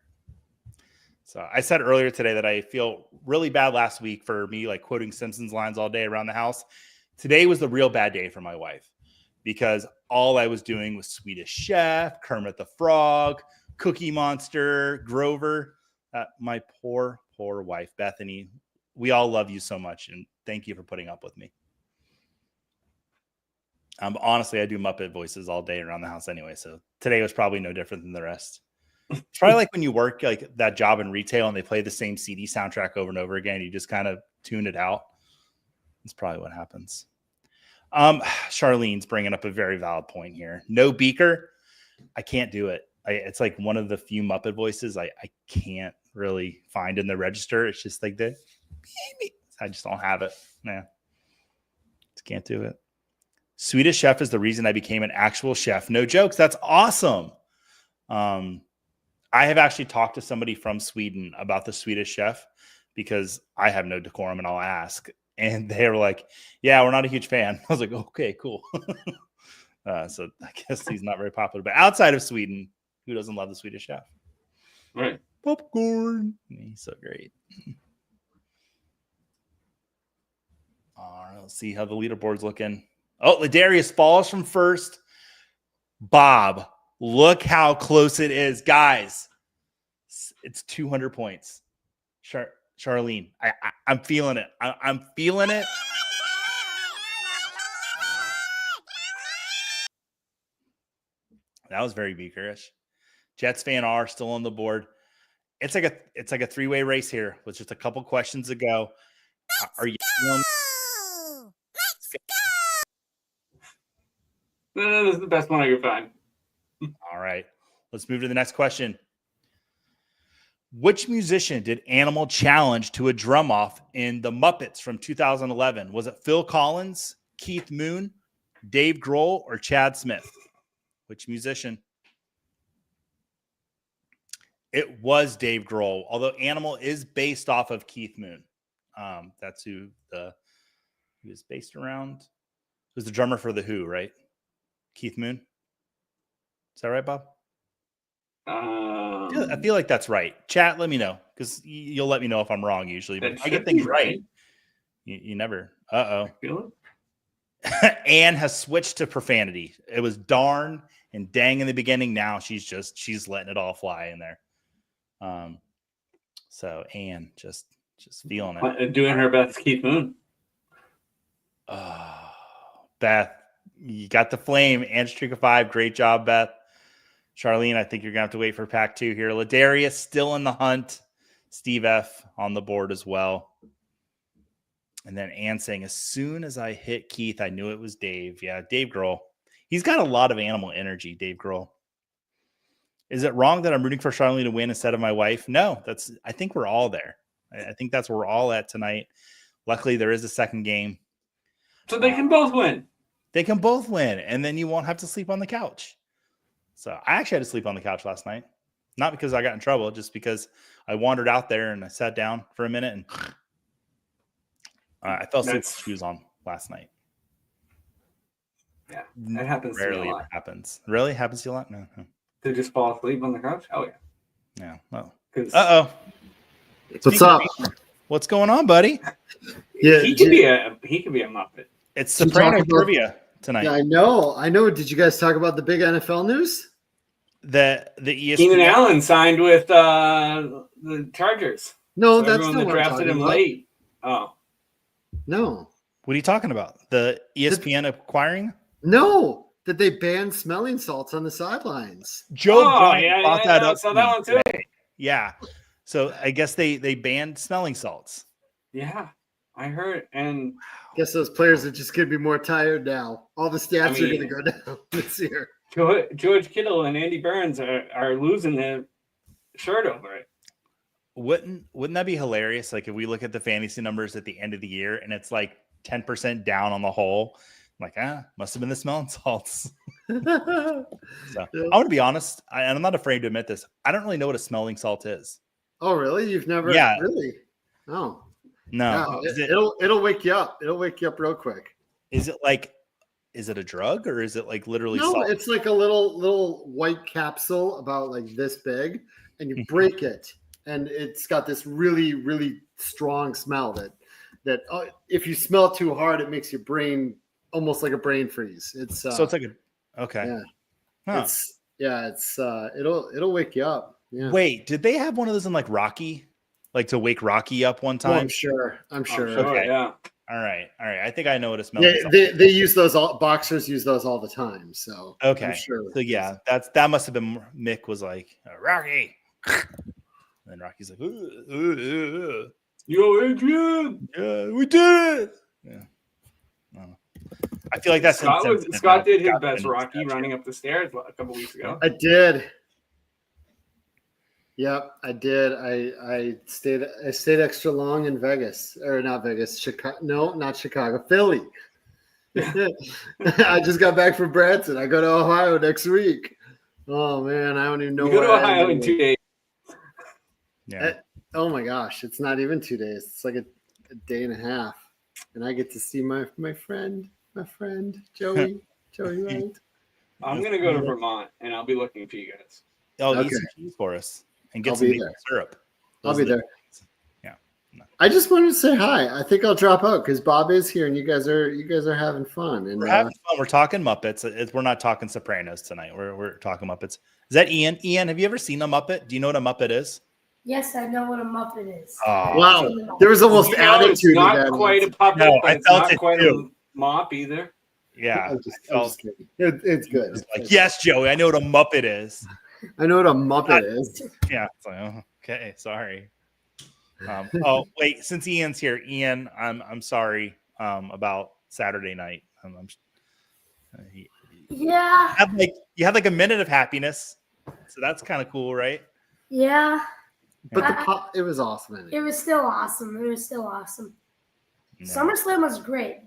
So I said earlier today that I feel really bad last week for me quoting Simpsons lines all day around the house. Today was the real bad day for my wife because all I was doing was Swedish Chef, Kermit the Frog, Cookie Monster, Grover. My poor wife, Bethany. We all love you so much, and thank you for putting up with me. Honestly, I do Muppet voices all day around the house anyway, so today was probably no different than the rest. It's probably when you work that job in retail and they play the same CD soundtrack over and over again. You just kind of tune it out. That's probably what happens. Charlene's bringing up a very valid point here. No beaker. I can't do it. it's like one of the few Muppet voices I can't really find in the register. It's just like the I just don't have it. Nah. Just can't do it. Swedish chef is the reason I became an actual chef. No jokes. That's awesome. I have actually talked to somebody from Sweden about the Swedish chef because I have no decorum and I'll ask. And they were like, yeah, we're not a huge fan. I was like, okay, cool. So I guess he's not very popular. But outside of Sweden, who doesn't love the Swedish chef? Right. Popcorn. He's so great. All right, let's see how the leaderboard's looking. Oh, Ladarius falls from first. Bob, look how close it is. Guys, it's 200 points. Charlene, I'm feeling it. I'm feeling it. That was very beakerish. Jets fan R still on the board. It's like a three-way race here with just a couple questions to go. Are you feeling? No, this is the best one I could find. All right. Let's move to the next question. Which musician did Animal challenge to a drum off in The Muppets from 2011? Was it Phil Collins, Keith Moon, Dave Grohl, or Chad Smith? Which musician? It was Dave Grohl, although Animal is based off of Keith Moon. That's who he was based around. He was the drummer for The Who, right? Keith Moon. Is that right, Bob? I feel like that's right. Chat, let me know because you'll let me know if I'm wrong usually. But I get things right. You never. Anne has switched to profanity. It was darn and dang in the beginning. Now she's letting it all fly in there. So Anne just feeling it. Doing her best, Keith Moon. Beth, you got the flame and streak of 5. Great job, Beth. Charlene, I think you're gonna have to wait for pack 2 here. Ladarius still in the hunt. Steve F on the board as well. And then Ann saying, as soon as I hit Keith, I knew it was Dave. Yeah, Dave Grohl. He's got a lot of animal energy, Dave Grohl. Is it wrong that I'm rooting for Charlene to win instead of my wife? No, I think we're all there. I think that's where we're all at tonight. Luckily, there is a second game. So they can both win. They can both win, and then you won't have to sleep on the couch. So I actually had to sleep on the couch last night. Not because I got in trouble, just because I wandered out there and I sat down for a minute and I fell asleep with shoes on last night. Yeah, that happens to me a lot. Happens. Really? Happens to you a lot? No. To just fall asleep on the couch? Oh, yeah. Yeah. Well. Uh-oh. What's up? What's going on, buddy? Yeah, he could be a Muppet. It's Soprano Trivia tonight. Yeah, I know. Did you guys talk about the big NFL news? The ESPN. Keenan Allen signed with the Chargers. No, so that's not what I'm drafted talking him about. late. Oh. No. What are you talking about? The ESPN acquiring? No, that they banned smelling salts on the sidelines. Joe brought that up. So that one too. Yeah. So I guess they banned smelling salts. Yeah, I heard. And I guess those players are just going to be more tired now. All the stats are going to go down this year. George Kittle and Andy Burns are losing their shirt over it. Wouldn't that be hilarious? Like if we look at the fantasy numbers at the end of the year and it's like 10% down on the whole, like, must have been the smelling salts. So I want to be honest, and I'm not afraid to admit this. I don't really know what a smelling salt is. Oh, really? You've never? Yeah. Really? Oh. No. It'll wake you up. It'll wake you up real quick. Is it a drug or is it like literally No, salt? it's like a little white capsule about like this big, and you break it, and it's got this really, really strong smell that if you smell too hard, it makes your brain almost like a brain freeze. It's so it's like okay. Yeah. Huh. It'll wake you up. Yeah. Wait, did they have one of those in like Rocky? Like to wake Rocky up one time? Oh, I'm sure. Okay. Yeah. All right. I think I know what a smell is. They use those boxers use those all the time. So okay. I'm sure. So yeah, that must have been Mick was like Rocky. And then Rocky's like, Yo, Adrian. Yeah, we did it. Yeah. I feel like that's Scott did his best Rocky running up the stairs a couple weeks ago. I did. Yep, I did. I stayed extra long in Vegas, or not Vegas, Chicago. No, not Chicago, Philly. I just got back from Branson. I go to Ohio next week. Oh man, I don't even know. You go to Ohio in 2 days. Yeah. Oh my gosh, it's not even 2 days. It's like a day and a half, and I get to see my friend Joey. Joey Wright. I'm gonna go to Vermont, and I'll be looking for you guys. Oh, Okay. eat some cheese for us and get I'll some be maple there. syrup. I'll Those be are the there. things. Yeah. No. I just wanted to say hi. I think I'll drop out because Bob is here, and you guys are having fun. And We're having fun. We're talking Muppets. We're not talking Sopranos tonight. We're talking Muppets. Is that Ian? Ian, have you ever seen a Muppet? Do you know what a Muppet is? Yes, I know what a Muppet is. Oh, wow, there was almost attitude. It's not to that. quite a puppet, No, but I it's felt not it quite too. a mop either. Yeah. I'm just kidding. It's good. Like, yes, Joey, I know what a Muppet is. I know what a Muppet is. Yeah. It's like, oh, okay, sorry. Oh, wait, since Ian's here, Ian, I'm sorry about Saturday night. Yeah. You had like a minute of happiness, so that's kind of cool, right? Yeah. But it was awesome. It was still awesome. No. SummerSlam was great.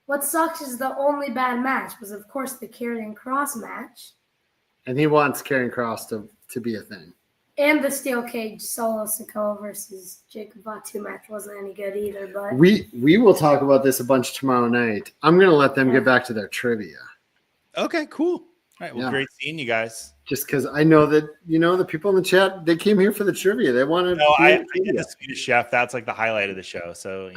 What sucks is the only bad match was, of course, the Karrion Kross match. And he wants Karrion Kross to be a thing. And the steel cage Solo Sikoa versus Jacob Fatu match wasn't any good either. But We will talk about this a bunch tomorrow night. I'm going to let them get back to their trivia. Okay, cool. All right, well, Yeah. great seeing you guys. Just because I know that, the people in the chat, they came here for the trivia. They want to. No, I did the Swedish Chef. That's like the highlight of the show. So,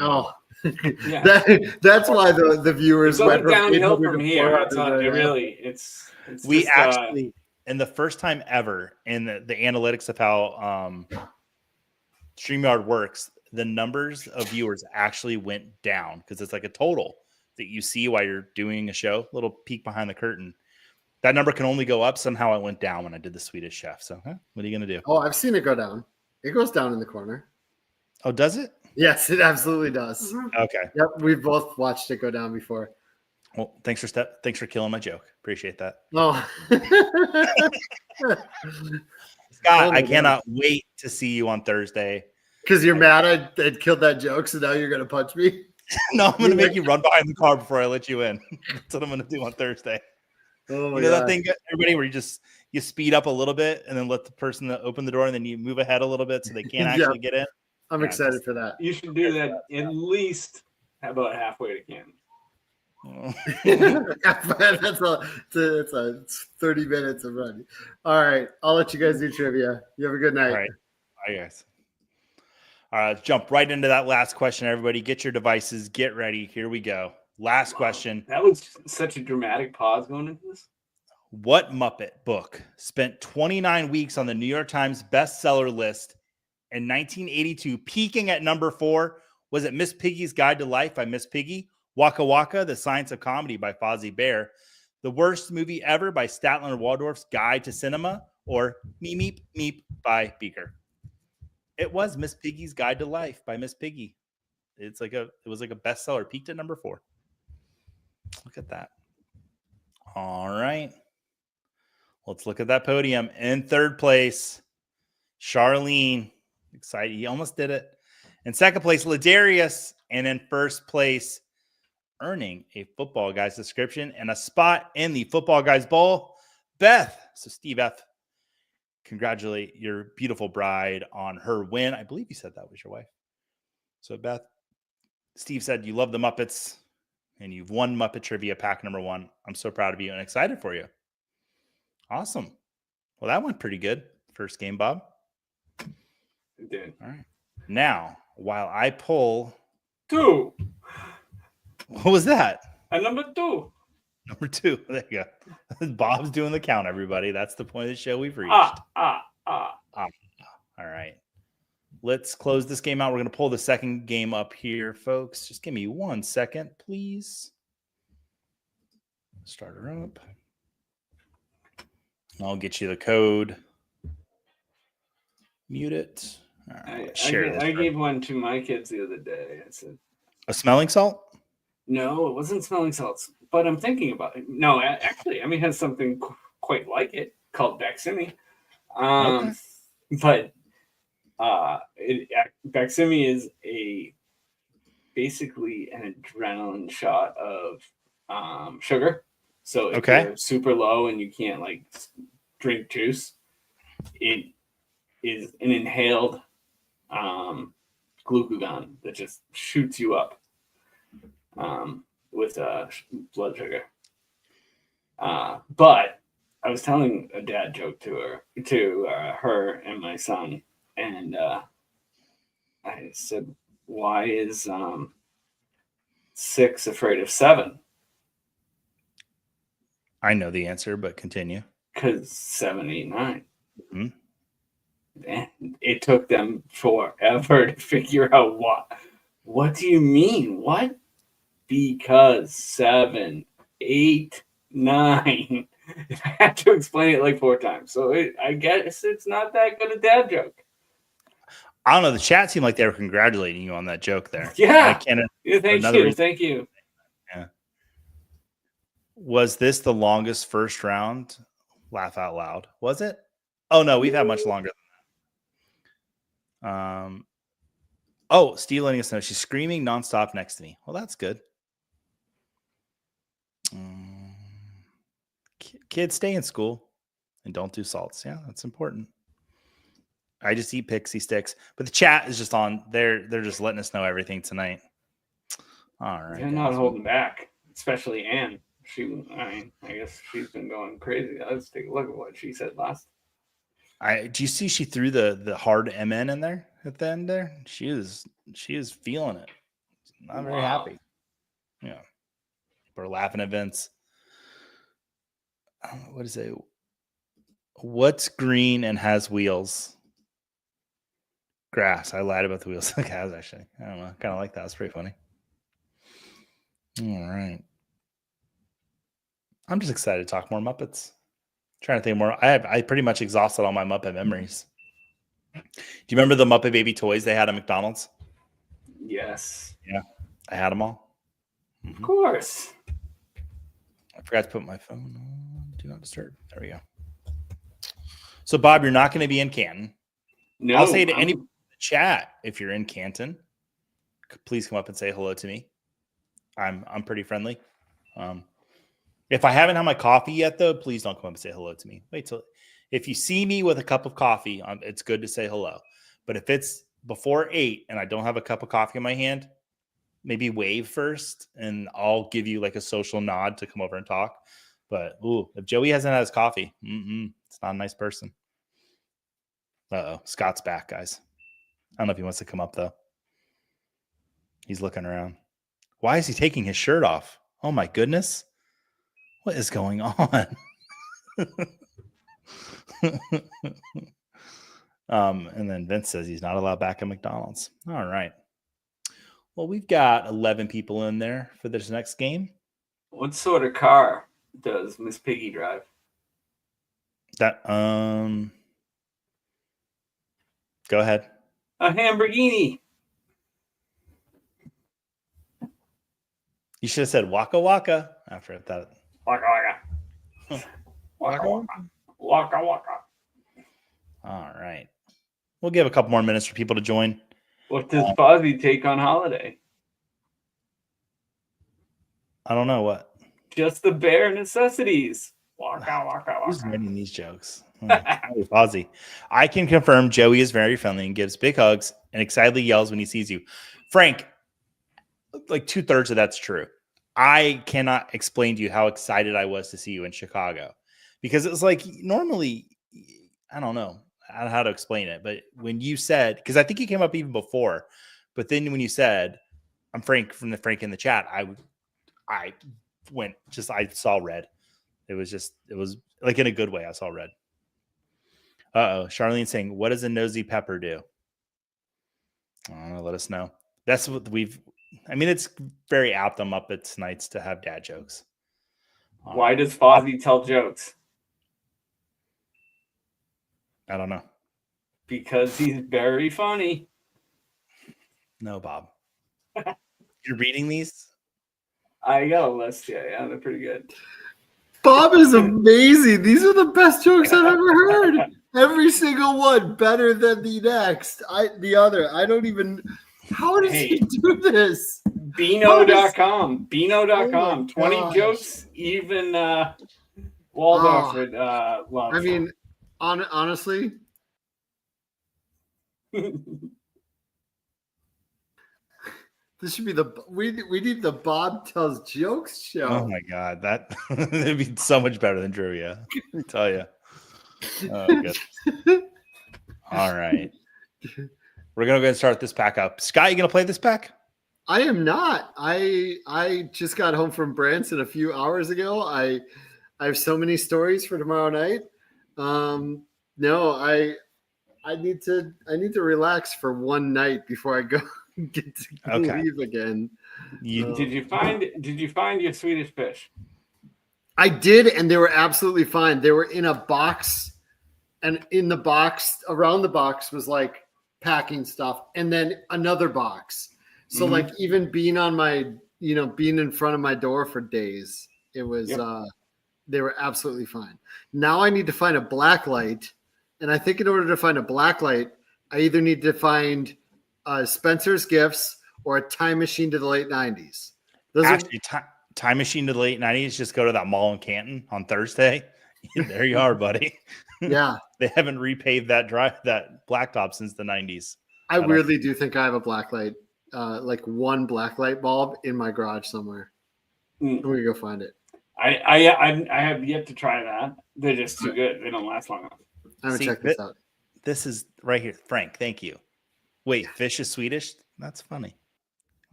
Yeah. That's why the viewers It's went going downhill 800 from to here. 400. It's not, it really. It's we just, actually, in the first time ever in the analytics of how StreamYard works, the numbers of viewers actually went down because it's like a total that you see while you're doing a show, little peek behind the curtain. That number can only go up. Somehow it went down when I did the Swedish Chef. So what are you going to do? Oh, I've seen it go down. It goes down in the corner. Oh, does it? Yes, it absolutely does. Mhm. Okay. Yep, we've both watched it go down before. Well, thanks for killing my joke. Appreciate that. Oh. Scott, I cannot wait to see you on Thursday. Because you're mad I killed that joke, so now you're going to punch me? No, I'm going to make you run behind the car before I let you in. That's what I'm going to do on Thursday. Oh my You know God. that thing, everybody, where you speed up a little bit and then let the person open the door and then you move ahead a little bit so they can't actually get in. I'm excited for that. you should do that at least about halfway to Canton. It's 30 minutes of running. All right. I'll let you guys do trivia. You have a good night. All right. Bye, guys. All right, let's jump right into that last question. Everybody, get your devices. Get ready. Here we go. Last question. That was such a dramatic pause going into this. What Muppet book spent 29 weeks on the New York Times bestseller list in 1982, peaking at number 4? Was it Miss Piggy's Guide to Life by Miss Piggy, Waka Waka, The Science of Comedy by Fozzie Bear, The Worst Movie Ever by Statler and Waldorf's Guide to Cinema, or Meep Meep Meep by Beaker? It was Miss Piggy's Guide to Life by Miss Piggy. It was like a bestseller, peaked at number 4. Look at that. All right. Let's look at that podium. In third place, Charlene. Excited. He almost did it. In second place, Ladarius. And in first place, earning a Football Guys subscription and a spot in the Football Guys Bowl, Beth. So Steve F., congratulate your beautiful bride on her win. I believe you said that was your wife. So Beth, Steve said you love the Muppets and you've won Muppet Trivia pack number 1. I'm so proud of you and excited for you. Awesome. Well, that went pretty good. First game, Bob. It did. All right. Now, while I pull... 2. What was that? And number 2. Number 2. There you go. Bob's doing the count, everybody. That's the point of the show we've reached. All right. Let's close this game out. We're going to pull the second game up here, folks. Just give me 1 second, please. Start her up. I'll get you the code. Mute it. All right, I gave one to my kids the other day. I said, a smelling salt? no, it wasn't smelling salts, but I'm thinking about it. No, actually, it has something quite like it called Baximi. Okay. But Baqsimi is basically an adrenaline shot of sugar. So if you're super low and you can't like drink juice, it is an inhaled glucagon that just shoots you up with blood sugar. But I was telling a dad joke to her and my son, and I said, "Why is 6 afraid of 7?" I know the answer, but continue. Because 7, 8, 9. Mm-hmm. And it took them forever to figure out what. What do you mean? What? Because 7, 8, 9. I had to explain it like 4 times. So I guess it's not that good a dad joke. I don't know. The chat seemed like they were congratulating you on that joke there. Yeah. Thank you. Yeah. Was this the longest first round? Laugh out loud. Was it? Oh no, we've had much longer than that. Oh, Steve letting us know she's screaming nonstop next to me. Well, that's good. Kids, stay in school and don't do salts. Yeah, that's important. I just eat pixie sticks, but the chat is just on. They're just letting us know everything tonight. All right, they're not holding back, especially Anne. I guess she's been going crazy. Let's take a look at what she said last. Do you see she threw the hard MN in there at the end there? She is feeling it. Not very happy. Yeah. We're laughing at Vince. What is it? What's green and has wheels? Grass. I lied about the wheels. It has actually. I don't know. Kind of like that. It's pretty funny. All right. I'm just excited to talk more Muppets. Trying to think more. I pretty much exhausted all my Muppet memories. Do you remember the Muppet Baby toys they had at McDonald's? Yes. Yeah. I had them all. Of course. I forgot to put my phone on. Do not disturb. There we go. So, Bob, you're not going to be in Canton. No. I'll say to any chat, if you're in Canton, please come up and say hello to me. I'm pretty friendly. If I haven't had my coffee yet, though, please don't come up and say hello to me. Wait till if you see me with a cup of coffee, it's good to say hello. But if it's before 8 and I don't have a cup of coffee in my hand, maybe wave first, and I'll give you like a social nod to come over and talk. But if Joey hasn't had his coffee, it's not a nice person. Scott's back, guys. I don't know if he wants to come up though. He's looking around. Why is he taking his shirt off? Oh my goodness. What is going on? And then Vince says he's not allowed back at McDonald's. All right. Well, we've got 11 people in there for this next game. What sort of car does Miss Piggy drive? That go ahead. A Lamborghini. You should have said Waka Waka after that. Waka Waka. Waka Waka. Waka Waka. All right. We'll give a couple more minutes for people to join. What does Fozzie take on holiday? I don't know what. Just the bare necessities. Waka Waka Waka. Who's writing these jokes? Fozzie. I can confirm Joey is very friendly and gives big hugs and excitedly yells when he sees you. Frank, like 2/3 of that's true. I cannot explain to you how excited I was to see you in Chicago, because it was like normally, I don't know how to explain it, but when you said, because I think you came up even before, but then when you said, I'm Frank from the Frank in the chat, I saw red. It was like in a good way. I saw red. Charlene saying, what does a nosy pepper do? I don't know. Let us know. That's what it's very apt on Muppets nights to have dad jokes. Why does Fozzie tell jokes? I don't know. Because he's very funny. No, Bob. You're reading these? I got a list. Yeah, they're pretty good. Bob is amazing. These are the best jokes I've ever heard. Every single one better than the next. The other. I don't even. How does he do this? Beano.com. Oh Beano.com. my 20 gosh. jokes. Even Waldorf would love. I mean, honestly, this should be we need the Bob Tells Jokes show. Oh my God, that would be so much better than trivia. Let me tell you. Oh, good. All right, we're gonna go ahead and start this pack up. Scott, you gonna play this pack? I am not. I just got home from Branson a few hours ago. I have so many stories for tomorrow night. No, I need to relax for one night before I go get to leave again. Did you find your Swedish fish? I did, and they were absolutely fine. They were in a box, and in the box, around the box was like packing stuff, and then another box. So like even being on being in front of my door for days, it was they were absolutely fine. Now I need to find a black light, and I think in order to find a black light, I either need to find Spencer's Gifts or a time machine to the late 90s. Actually, time machine to the late 90s. Just go to that mall in Canton on Thursday. There you are, buddy. Yeah, they haven't repaved that blacktop since the 90s. I weirdly do think I have a black light, like one black light bulb in my garage somewhere. I'm gonna go find it. I have yet to try that. They're just too good. They don't last long enough. I'm gonna check this out. This is right here, Frank. Thank you. Wait, fish is Swedish? That's funny.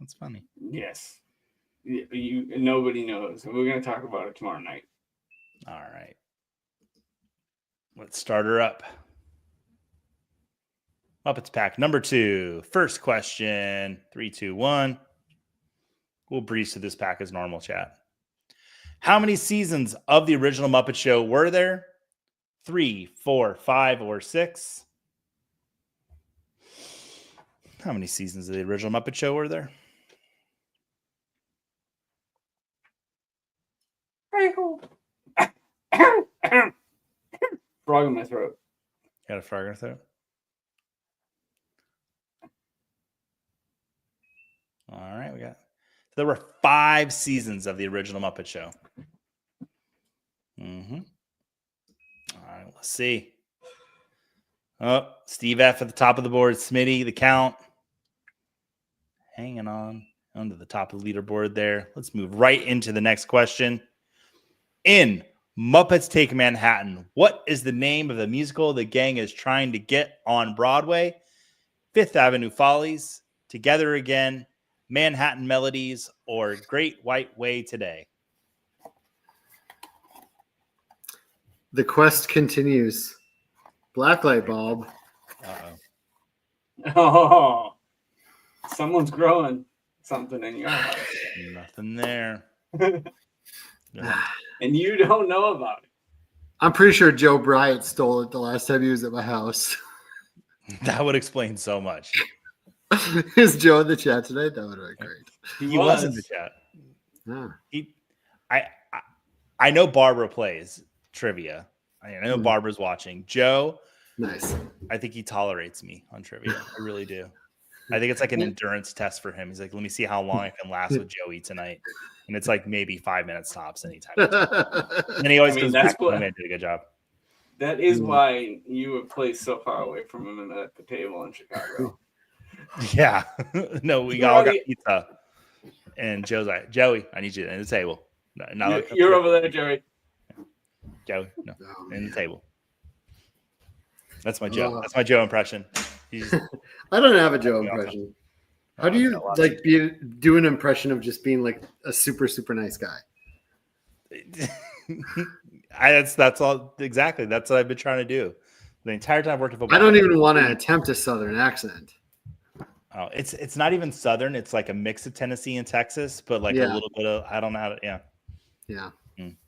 That's funny. Yes. Nobody knows. We're going to talk about it tomorrow night. All right. Let's start her up. Muppets pack number 2. First question. 3, 2, 1. We'll breeze through this pack as normal, chat. How many seasons of the original Muppet Show were there? 3, 4, 5, or 6? How many seasons of the original Muppet Show were there? Frog in my throat. Got a frog in your throat? All right, there were 5 seasons of the original Muppet Show. All right, let's see. Oh, Steve F at the top of the board. Smitty, the count. Hanging on to the top of the leaderboard there. Let's move right into the next question. In Muppets Take Manhattan, what is the name of the musical the gang is trying to get on Broadway? Fifth Avenue Follies, Together Again, Manhattan Melodies, or Great White Way Today? The quest continues. Blacklight bulb. Uh-oh. Oh, someone's growing something in your house. Nothing there. And you don't know about it. I'm pretty sure Joe Bryant stole it the last time he was at my house. That would explain so much. Is Joe in the chat tonight? That would have been great. He was in the chat. Yeah. I know Barbara plays trivia. I know Barbara's watching. Joe, nice. I think he tolerates me on trivia. I really do. I think it's like an endurance test for him. He's like, let me see how long I can last with Joey tonight. And it's like maybe 5 minutes tops anytime. And he always goes back. Man did a good job. That is why you were placed so far away from him at the table in Chicago. Yeah. No, we all got pizza. And Joe's like, Joey, I need you at the table. No, you're over there, Joey. Joey, no, in the table. That's my Joe. That's my Joe impression. I don't have a Joe impression. How do you do an impression of just being like a super, super nice guy? That's all exactly. That's what I've been trying to do the entire time I've worked at football. I don't even want to attempt a Southern accent. Oh, it's not even Southern. It's like a mix of Tennessee and Texas, but like a little bit of I don't know how to. Yeah.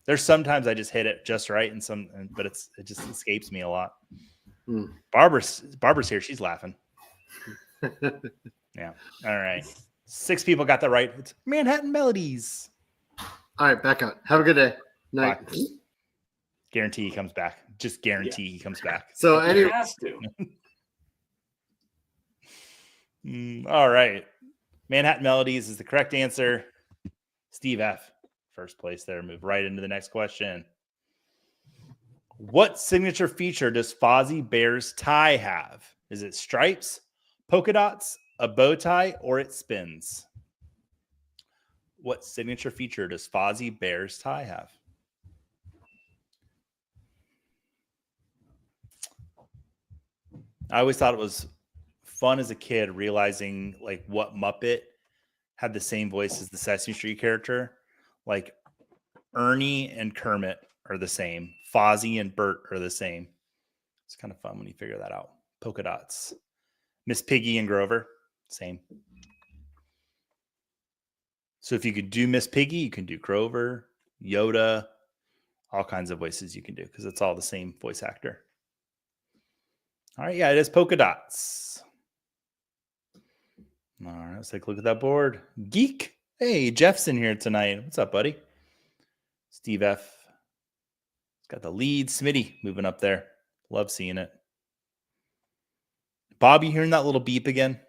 There's sometimes I just hit it just right, but it just escapes me a lot. Barbara's here. She's laughing. Yeah. All right. 6 people got that right. It's Manhattan Melodies. All right, back out. Have a good day. Night. Bye. Guarantee he comes back. just guarantee he comes back. So He anyway, has to. All right. Manhattan Melodies is the correct answer. Steve F. First place there. Move right into the next question. What signature feature does Fozzie Bear's tie have? Is it stripes, polka dots, a bow tie, or it spins? What signature feature does Fozzie Bear's tie have? I always thought it was fun as a kid realizing like what Muppet had the same voice as the Sesame Street character. Like Ernie and Kermit are the same. Fozzie and Bert are the same. It's kind of fun when you figure that out. Polka dots. Miss Piggy and Grover, same. So if you could do Miss Piggy, you can do Grover, Yoda, all kinds of voices you can do because it's all the same voice actor. All right, yeah, it is polka dots. All right, let's take a look at that board. Geek. Hey, Jeff's in here tonight. What's up, buddy? Steve F. Got the lead. Smitty moving up there. Love seeing it. Bob, you hearing that little beep again?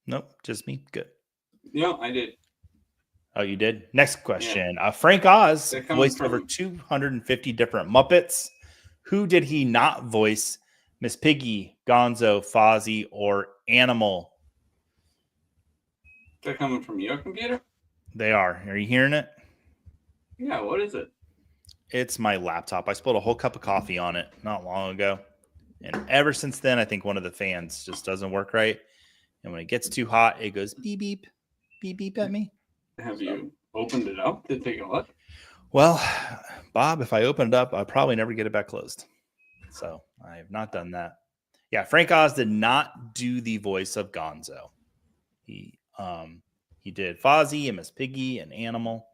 Nope, just me. Good. Yeah, I did. Oh, you did? Next question. Frank Oz They're coming voiced over from- 250 different Muppets. Who did he not voice? Miss Piggy, Gonzo, Fozzie, or Animal? They're coming from your computer? They are. Are you hearing it? Yeah, what is it? It's my laptop. I spilled a whole cup of coffee on it not long ago. And ever since then, I think one of the fans just doesn't work right. And when it gets too hot, it goes beep, beep, beep, beep at me. Have you opened it up to take a look? Well, Bob, if I open it up, I'll probably never get it back closed. So I have not done that. Yeah, Frank Oz did not do the voice of Gonzo. He did Fozzie and Miss Piggy and Animal.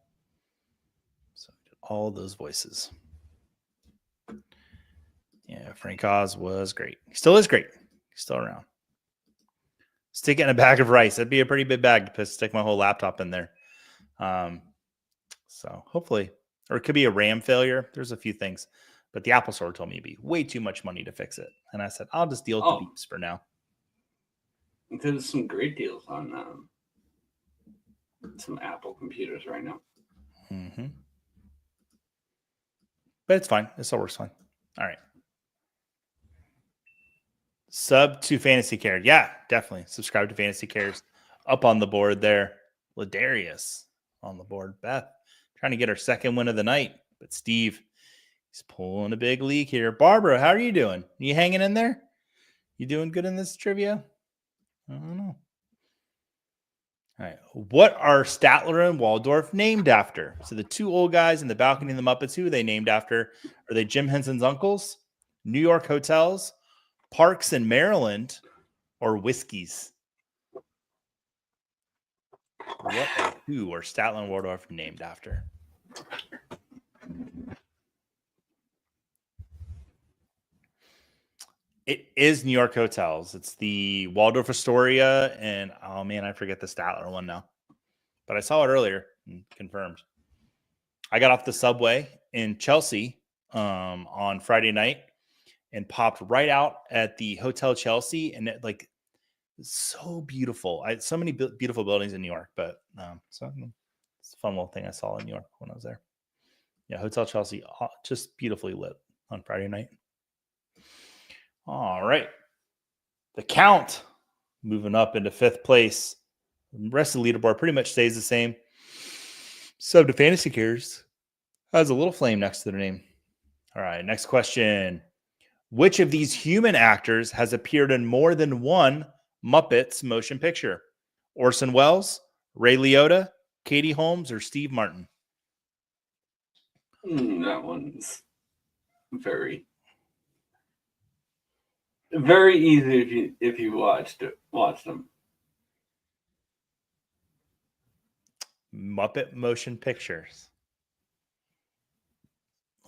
So he did all those voices. Yeah, Frank Oz was great. He still is great. He's still around. Stick it in a bag of rice. That'd be a pretty big bag to stick my whole laptop in there. So hopefully, or it could be a RAM failure. There's a few things, but the Apple Store told me it'd be way too much money to fix it. And I said, I'll just deal with the beeps for now. There's some great deals on some Apple computers right now. Mm-hmm. But it's fine. It still works fine. All right. Sub to Fantasy Care. Yeah, definitely. Subscribe to Fantasy Cares. Up on the board there. Ladarius on the board. Beth trying to get her second win of the night. But Steve, he's pulling a big leak here. Barbara, how are you doing? You hanging in there? You doing good in this trivia? I don't know. All right. What are Statler and Waldorf named after? So the two old guys in the balcony of the Muppets, who are they named after? Are they Jim Henson's uncles, New York hotels, parks in Maryland, or whiskeys? What or who are Statler and Waldorf named after? It is New York hotels. It's the Waldorf Astoria, and oh man, I forget the Statler one now. But I saw it earlier and confirmed. I got off the subway in Chelsea on Friday night and popped right out at the Hotel Chelsea, and it like so beautiful. So many beautiful buildings in New York, but so it's a fun little thing I saw in New York when I was there. Yeah, Hotel Chelsea, just beautifully lit on Friday night. All right. The count moving up into fifth place. The rest of the leaderboard pretty much stays the same. Sub to Fantasy Cares has a little flame next to their name. All right. Next question. Which of these human actors has appeared in more than one Muppets motion picture? Orson Welles, Ray Liotta, Katie Holmes, or Steve Martin? That one's very easy if you watched them. Muppet motion pictures.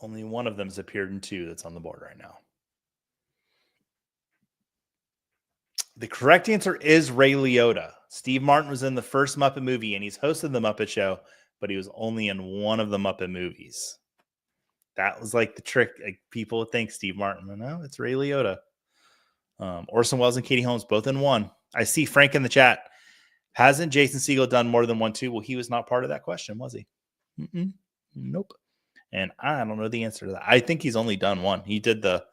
Only one of them's appeared in two that's on the board right now. The correct answer is Ray Liotta. Steve Martin was in the first Muppet movie, and he's hosted the Muppet Show, but he was only in one of the Muppet movies. That was like the trick. Like people would think Steve Martin. No, it's Ray Liotta. Orson Welles and Katie Holmes both in one. I see Frank in the chat. Hasn't Jason Segel done more than one too? Well, he was not part of that question, was he? Nope. And I don't know the answer to that. I think he's only done one. He did the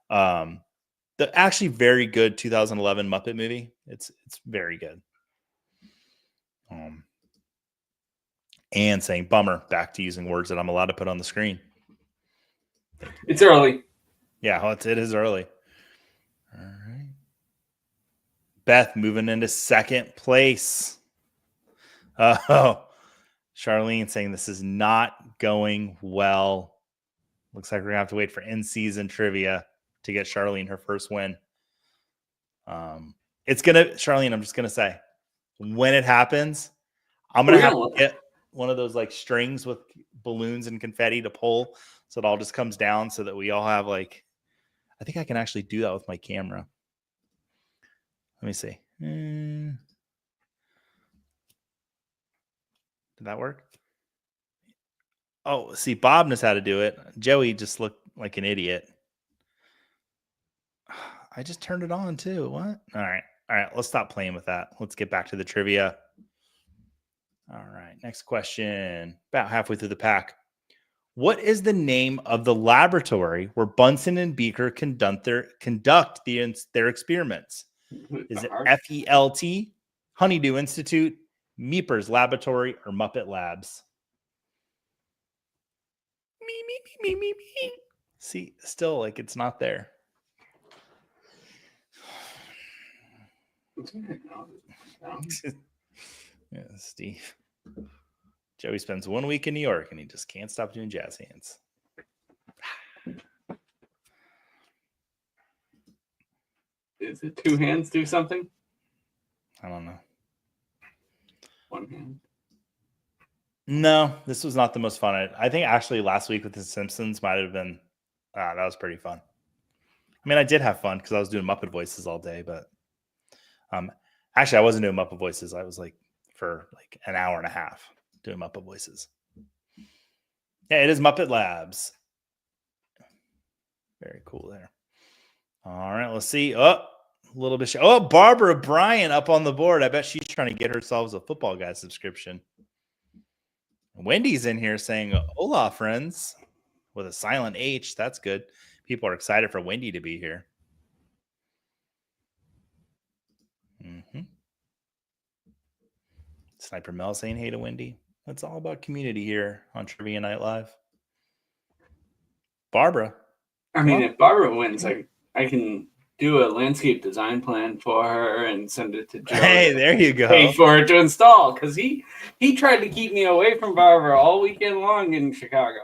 actually very good 2011 Muppet movie. It's very good. And saying bummer, back to using words that I'm allowed to put on the screen. It's early. Yeah, well, it is early. All right. Beth moving into second place. Oh, Charlene saying this is not going well. Looks like we're gonna have to wait for in-season trivia to get Charlene her first win. Charlene, I'm just gonna say, when it happens, I'm gonna have to get one of those like strings with balloons and confetti to pull so it all just comes down so that we all have like, I think I can actually do that with my camera. Let me see. Did that work? Oh, see, Bob knows how to do it. Joey just looked like an idiot. I just turned it on too. What? All right. Let's stop playing with that. Let's get back to the trivia. All right. Next question. About halfway through the pack. What is the name of the laboratory where Bunsen and Beaker conduct their experiments? Is it FELT, Honeydew Institute, Meeper's Laboratory, or Muppet Labs? Me. See, still like it's not there. Yeah, Steve. Joey spends 1 week in New York and he just can't stop doing jazz hands. Is it two hands do something? I don't know. One hand. No, this was not the most fun. I think actually last week with the Simpsons might have been, that was pretty fun. I mean, I did have fun because I was doing Muppet voices all day, but actually I wasn't doing Muppet voices. I was like for like an hour and a half doing Muppet voices. Yeah, it is Muppet Labs. Very cool there. All right, let's see. Oh, a little bit. Barbara Bryan up on the board. I bet she's trying to get herself a Football Guys subscription. Wendy's in here saying, hola, friends, with a silent H. That's good. People are excited for Wendy to be here. Sniper Mel saying hey to Wendy. It's all about community here on Trivia Night Live. Barbara. I mean, if Barbara wins, I can do a landscape design plan for her and send it to Joe. Hey, there you go. Pay for it to install because he tried to keep me away from Barbara all weekend long in Chicago.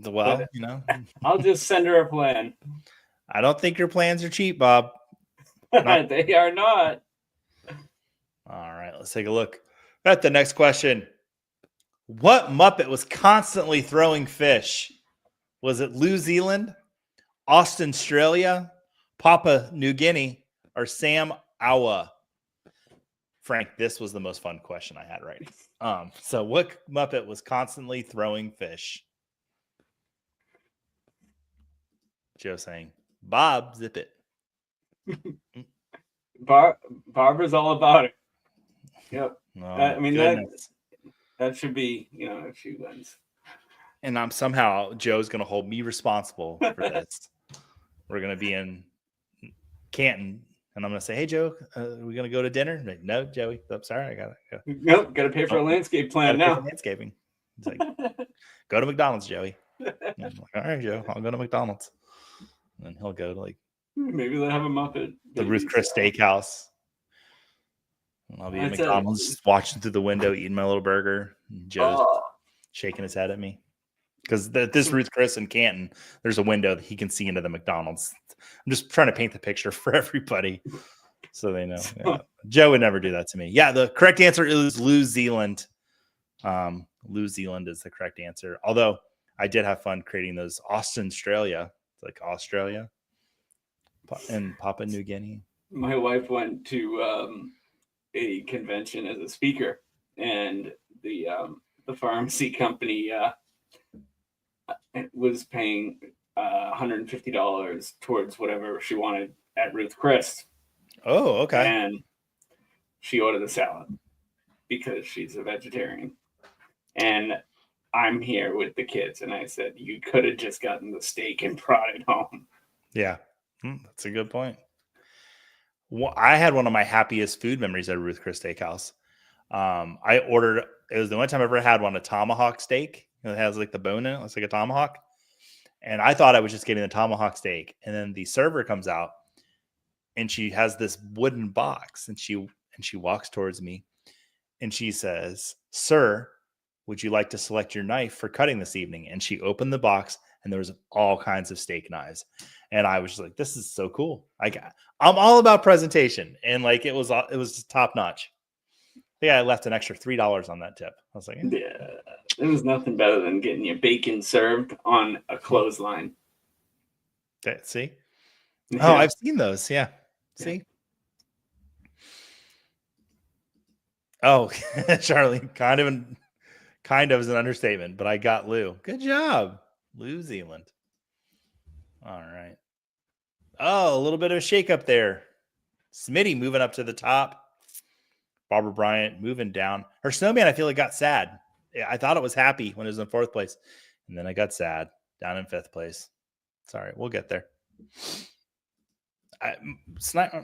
Well, but, I'll just send her a plan. I don't think your plans are cheap, Bob. They are not. All right, let's take a look at the next question. What Muppet was constantly throwing fish? Was it New Zealand, Austin, Australia, Papua New Guinea, or Sam Awa? Frank, this was the most fun question I had, right? So what Muppet was constantly throwing fish? Joe saying, Bob, zip it. Barbara's all about it. Yep. Oh, I mean, that should be, if she wins. And Joe's going to hold me responsible for this. We're going to be in Canton, and I'm going to say, hey, Joe, are we going to go to dinner? Like, no, Joey. I'm sorry. I got to go. Nope. Got to pay for a landscape plan now. Landscaping. He's like, go to McDonald's, Joey. I'm like, all right, Joe, I'll go to McDonald's. And then he'll go to maybe they'll have a Muppet. The Ruth Chris Steakhouse. And I'll be at McDonald's just watching through the window, eating my little burger. And Joe's shaking his head at me. Because this Ruth Chris in Canton, there's a window that he can see into the McDonald's. I'm just trying to paint the picture for everybody so they know. Yeah. Joe would never do that to me. Yeah, the correct answer is New Zealand. New Zealand is the correct answer. Although I did have fun creating those Austin, Australia. It's like Australia and Papua New Guinea. My wife went to a convention as a speaker, and the pharmacy company was paying $150 towards whatever she wanted at Ruth Chris. Oh, okay. And she ordered the salad because she's a vegetarian. And I'm here with the kids. And I said, you could have just gotten the steak and brought it home. Yeah, that's a good point. Well, I had one of my happiest food memories at Ruth Chris Steakhouse. I ordered, it was the only time I ever had one, a tomahawk steak. It has like the bone in it. It's like a tomahawk. And I thought I was just getting the tomahawk steak. And then the server comes out and she has this wooden box and she walks towards me and she says, "Sir, would you like to select your knife for cutting this evening?" And she opened the box and there was all kinds of steak knives. And I was just like, this is so cool. I'm all about presentation. And like, it was top notch. Yeah, I left an extra $3 on that tip. I was like, Yeah, there was nothing better than getting your bacon served on a clothesline. okay, see? Yeah. Oh, I've seen those. Yeah. See? Oh, Charlie, kind of is an understatement, but I got Lou. Good job, New Zealand. All right. Oh, a little bit of a shakeup there. Smitty moving up to the top. Barbara Bryant moving down. Her snowman, I feel like, got sad. I thought it was happy when it was in 4th place. And then I got sad down in 5th place. Sorry, we'll get there.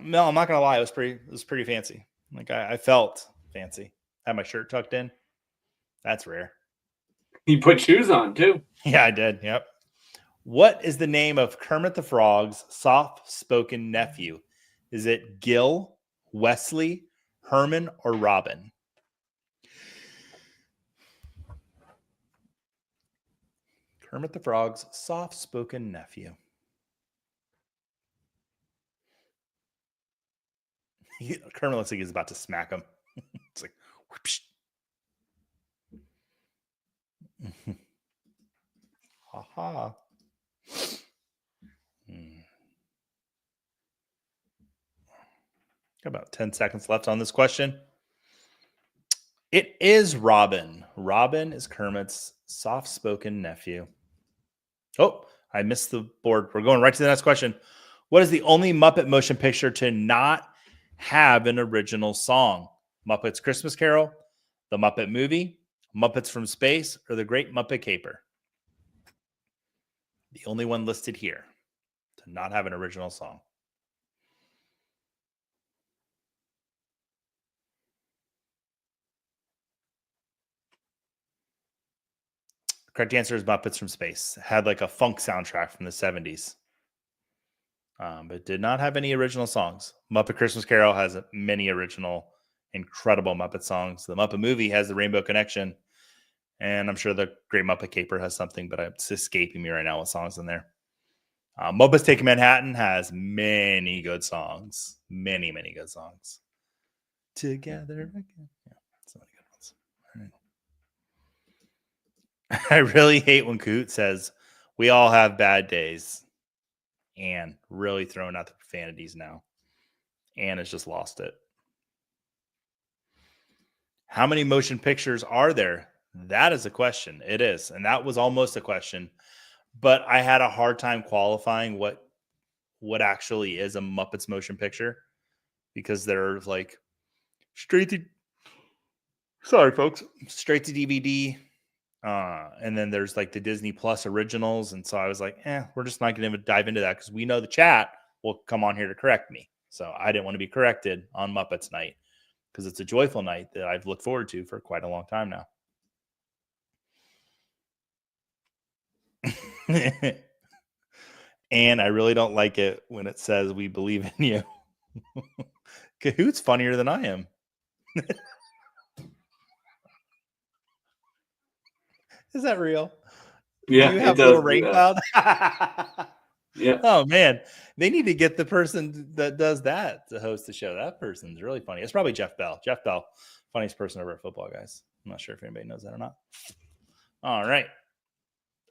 Mel, I'm not going to lie. It was pretty fancy. Like I felt fancy. Had my shirt tucked in. That's rare. You put shoes on too. Yeah, I did. Yep. What is the name of Kermit the Frog's soft-spoken nephew? Is it Gil, Wesley, Herman, or Robin? Kermit the Frog's soft-spoken nephew. Kermit looks like he's about to smack him. It's like, whoosh. Ha ha. Got about 10 seconds left on this question. It is Robin. Robin is Kermit's soft-spoken nephew. Oh, I missed the board. We're going right to the next question. What is the only Muppet motion picture to not have an original song? Muppets Christmas Carol, The Muppet Movie, Muppets from Space, or The Great Muppet Caper? The only one listed here to not have an original song. Correct answer is Muppets from Space. Had like a funk soundtrack from the 70s. But did not have any original songs. Muppet Christmas Carol has many original, incredible Muppet songs. The Muppet Movie has the Rainbow Connection. And I'm sure the Great Muppet Caper has something, but it's escaping me right now what songs in there. Muppets Take Manhattan has many good songs. Many, many good songs. Together again. Yeah, so many good ones. All right. I really hate when Kahoot says, "We all have bad days." And really throwing out the profanities now. Anne has just lost it. How many motion pictures are there? That is a question. It is. And that was almost a question. But I had a hard time qualifying what actually is a Muppets motion picture. Because they're like straight to DVD. And then there's like the Disney Plus originals. And so I was like, we're just not going to dive into that because we know the chat will come on here to correct me. So I didn't want to be corrected on Muppets night because it's a joyful night that I've looked forward to for quite a long time now. And I really don't like it when it says we believe in you. Kahoot's funnier than I am. Is that real? Yeah, Do you have it a little does rain do cloud? Yeah. Oh man, they need to get the person that does that to host the show. That person's really funny. It's probably Jeff Bell. Jeff Bell, funniest person over at Footballguys. I'm not sure if anybody knows that or not. All right.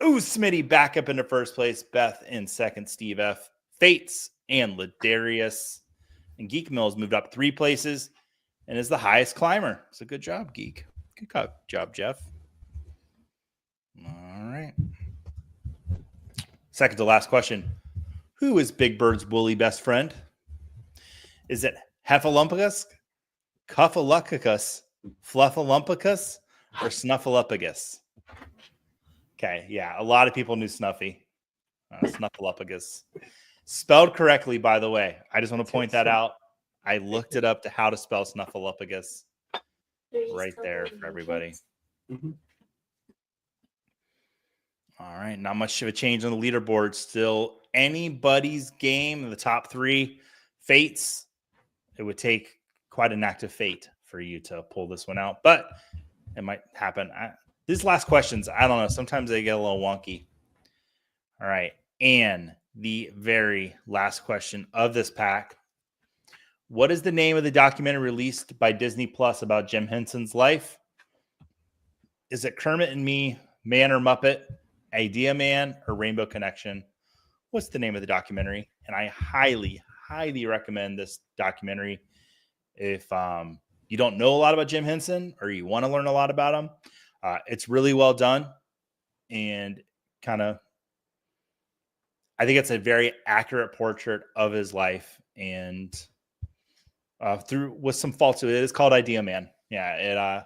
Ooh, Smitty back up into first place. Beth in second. Steve F. Fates and Ladarius. And Geek Mills moved up 3 places and is the highest climber. So good job, Geek. Good job, Jeff. All right. Second to last question. Who is Big Bird's woolly best friend? Is it Heffalumpigus, Cuffalupicus, Fluffalumpigus, or Snuffleupagus? Okay, yeah, a lot of people knew Snuffy. Snuffleupagus. Spelled correctly, by the way. I just want to point that out. I looked it up to how to spell Snuffleupagus right there for everybody. Mm-hmm. All right, not much of a change on the leaderboard. Still anybody's game in the top three. Fates, it would take quite an active fate for you to pull this one out, but it might happen. These last questions, I don't know. Sometimes they get a little wonky. All right, and the very last question of this pack. What is the name of the documentary released by Disney Plus about Jim Henson's life? Is it Kermit and Me, Man or Muppet, Idea Man, or Rainbow Connection? What's the name of the documentary? And I highly, highly recommend this documentary. If you don't know a lot about Jim Henson or you want to learn a lot about him, it's really well done and kind of, I think it's a very accurate portrait of his life and through with some faults to it. It's called Idea Man. Yeah,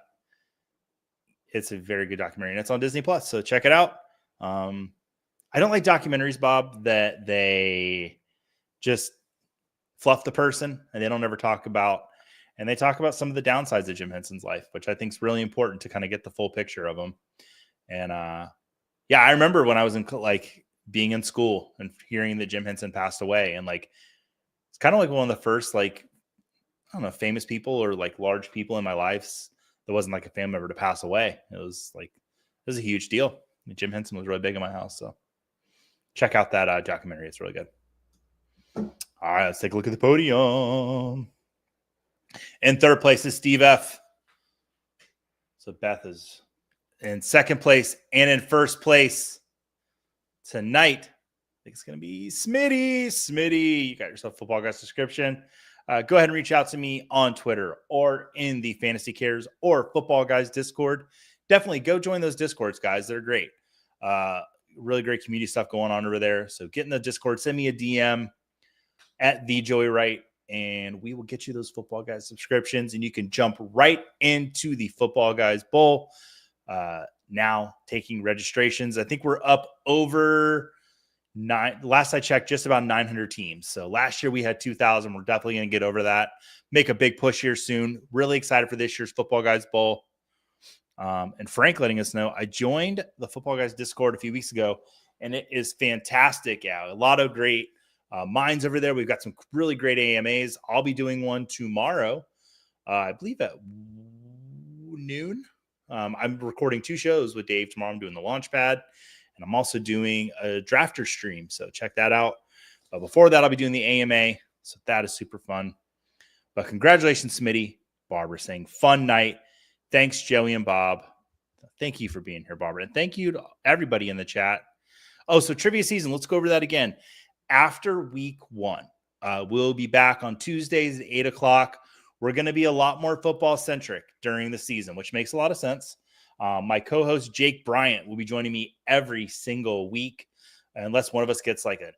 it's a very good documentary and it's on Disney Plus. So check it out. I don't like documentaries, Bob, that they just fluff the person and they don't ever talk about, and they talk about some of the downsides of Jim Henson's life, which I think is really important to kind of get the full picture of him. And yeah, I remember when I was in being in school and hearing that Jim Henson passed away, and it's kind of like one of the first I don't know, famous people or large people in my life that wasn't a family member to pass away. It was a huge deal. Jim Henson was really big in my house. So check out that documentary. It's really good. All right, let's take a look at the podium. In third place is Steve F. So Beth is in second place, and in first place tonight, I think it's going to be Smitty. Smitty, you got yourself a Football Guys subscription. Go ahead and reach out to me on Twitter or in the Fantasy Cares or Football Guys Discord. Definitely go join those Discords, guys. They're great. Really great community stuff going on over there. So get in the Discord, send me a DM at the Joey Wright, and we will get you those Football Guys subscriptions, and you can jump right into the Football Guys Bowl. Now taking registrations. I think we're up over last I checked, just about 900 teams. So last year we had 2,000. We're definitely going to get over that. Make a big push here soon. Really excited for this year's Football Guys Bowl. And Frank letting us know, I joined the Football Guys Discord a few weeks ago, and it is fantastic. Yeah, a lot of great minds over there. We've got some really great AMAs. I'll be doing one tomorrow, I believe at noon. I'm recording 2 shows with Dave tomorrow. I'm doing the Launchpad, and I'm also doing a drafter stream. So check that out. But before that, I'll be doing the AMA. So that is super fun. But congratulations, Smitty. Barbara saying fun night. Thanks, Joey and Bob. Thank you for being here, Barbara. And thank you to everybody in the chat. Oh, so trivia season. Let's go over that again. After week 1, we'll be back on Tuesdays at 8 o'clock. We're going to be a lot more football centric during the season, which makes a lot of sense. My co-host, Jake Bryant, will be joining me every single week, unless one of us gets an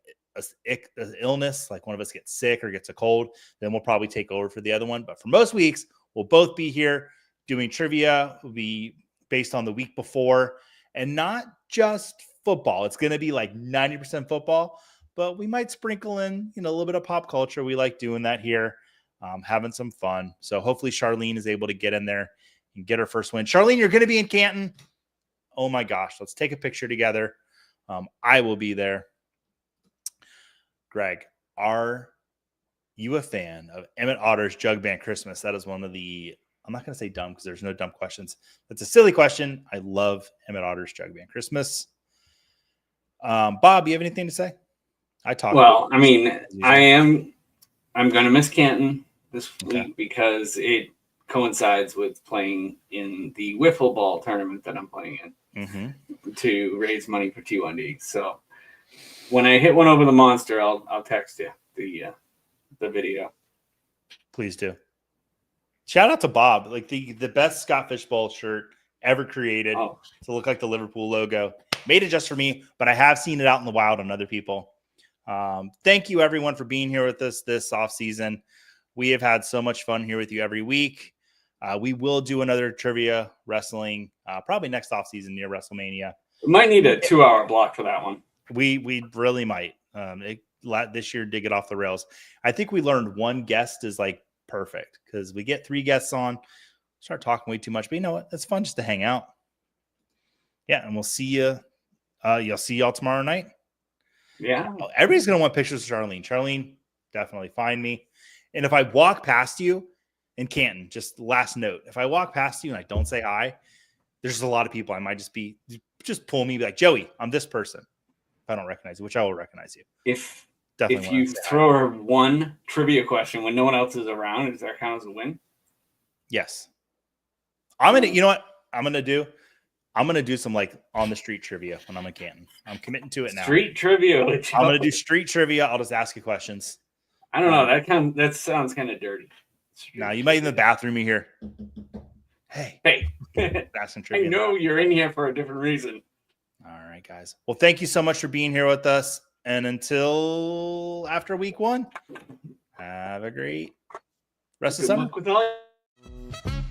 illness, like one of us gets sick or gets a cold, then we'll probably take over for the other one. But for most weeks, we'll both be here doing trivia. Will be based on the week before, and not just football. It's going to be 90% football, but we might sprinkle in, a little bit of pop culture. We like doing that here, having some fun. So hopefully Charlene is able to get in there and get her first win. Charlene, you're going to be in Canton. Oh my gosh. Let's take a picture together. I will be there. Greg, are you a fan of Emmett Otter's Jug Band Christmas? That is one of the, I'm not going to say dumb because there's no dumb questions. That's a silly question. I love Emmett Otter's Jug Band Christmas. Bob, you have anything to say? Well, I mean, I'm going to miss Canton this week because it coincides with playing in the wiffle ball tournament that I'm playing in to raise money for T1D. So when I hit one over the monster, I'll text you the video. Please do. Shout out to Bob, the best Scott Fishbowl shirt ever created to look like the Liverpool logo. made it just for me, but I have seen it out in the wild on other people. Thank you everyone for being here with us this off season. We have had so much fun here with you every week. We will do another trivia wrestling probably next off season near WrestleMania. We might need a 2-hour block for that one. We really might. This year did get off the rails. I think we learned one guest is like perfect because we get 3 guests on, start talking way too much, but you know what? It's fun just to hang out. Yeah, and we'll see you. You'll see y'all tomorrow night. Yeah. Everybody's gonna want pictures of Charlene. Charlene, definitely find me. And if I walk past you in Canton, just last note, if I walk past you and I don't say hi, there's a lot of people. I might just pull me, be like, Joey, I'm this person. If I don't recognize you, which I will recognize you. If Definitely you throw her one trivia question when no one else is around, does that count as a win? Yes. You know what I'm gonna do? I'm gonna do some like on the street trivia when I'm in Canton. I'm committing to it now. Street trivia. I'm gonna do street trivia. I'll just ask you questions. I don't know. That sounds kind of dirty. Now you might in the bathroom you hear, hey, that's some trivia. I know you're in here for a different reason. All right, guys. Well, thank you so much for being here with us. And until after week 1, have a great rest of Good summer. luck with all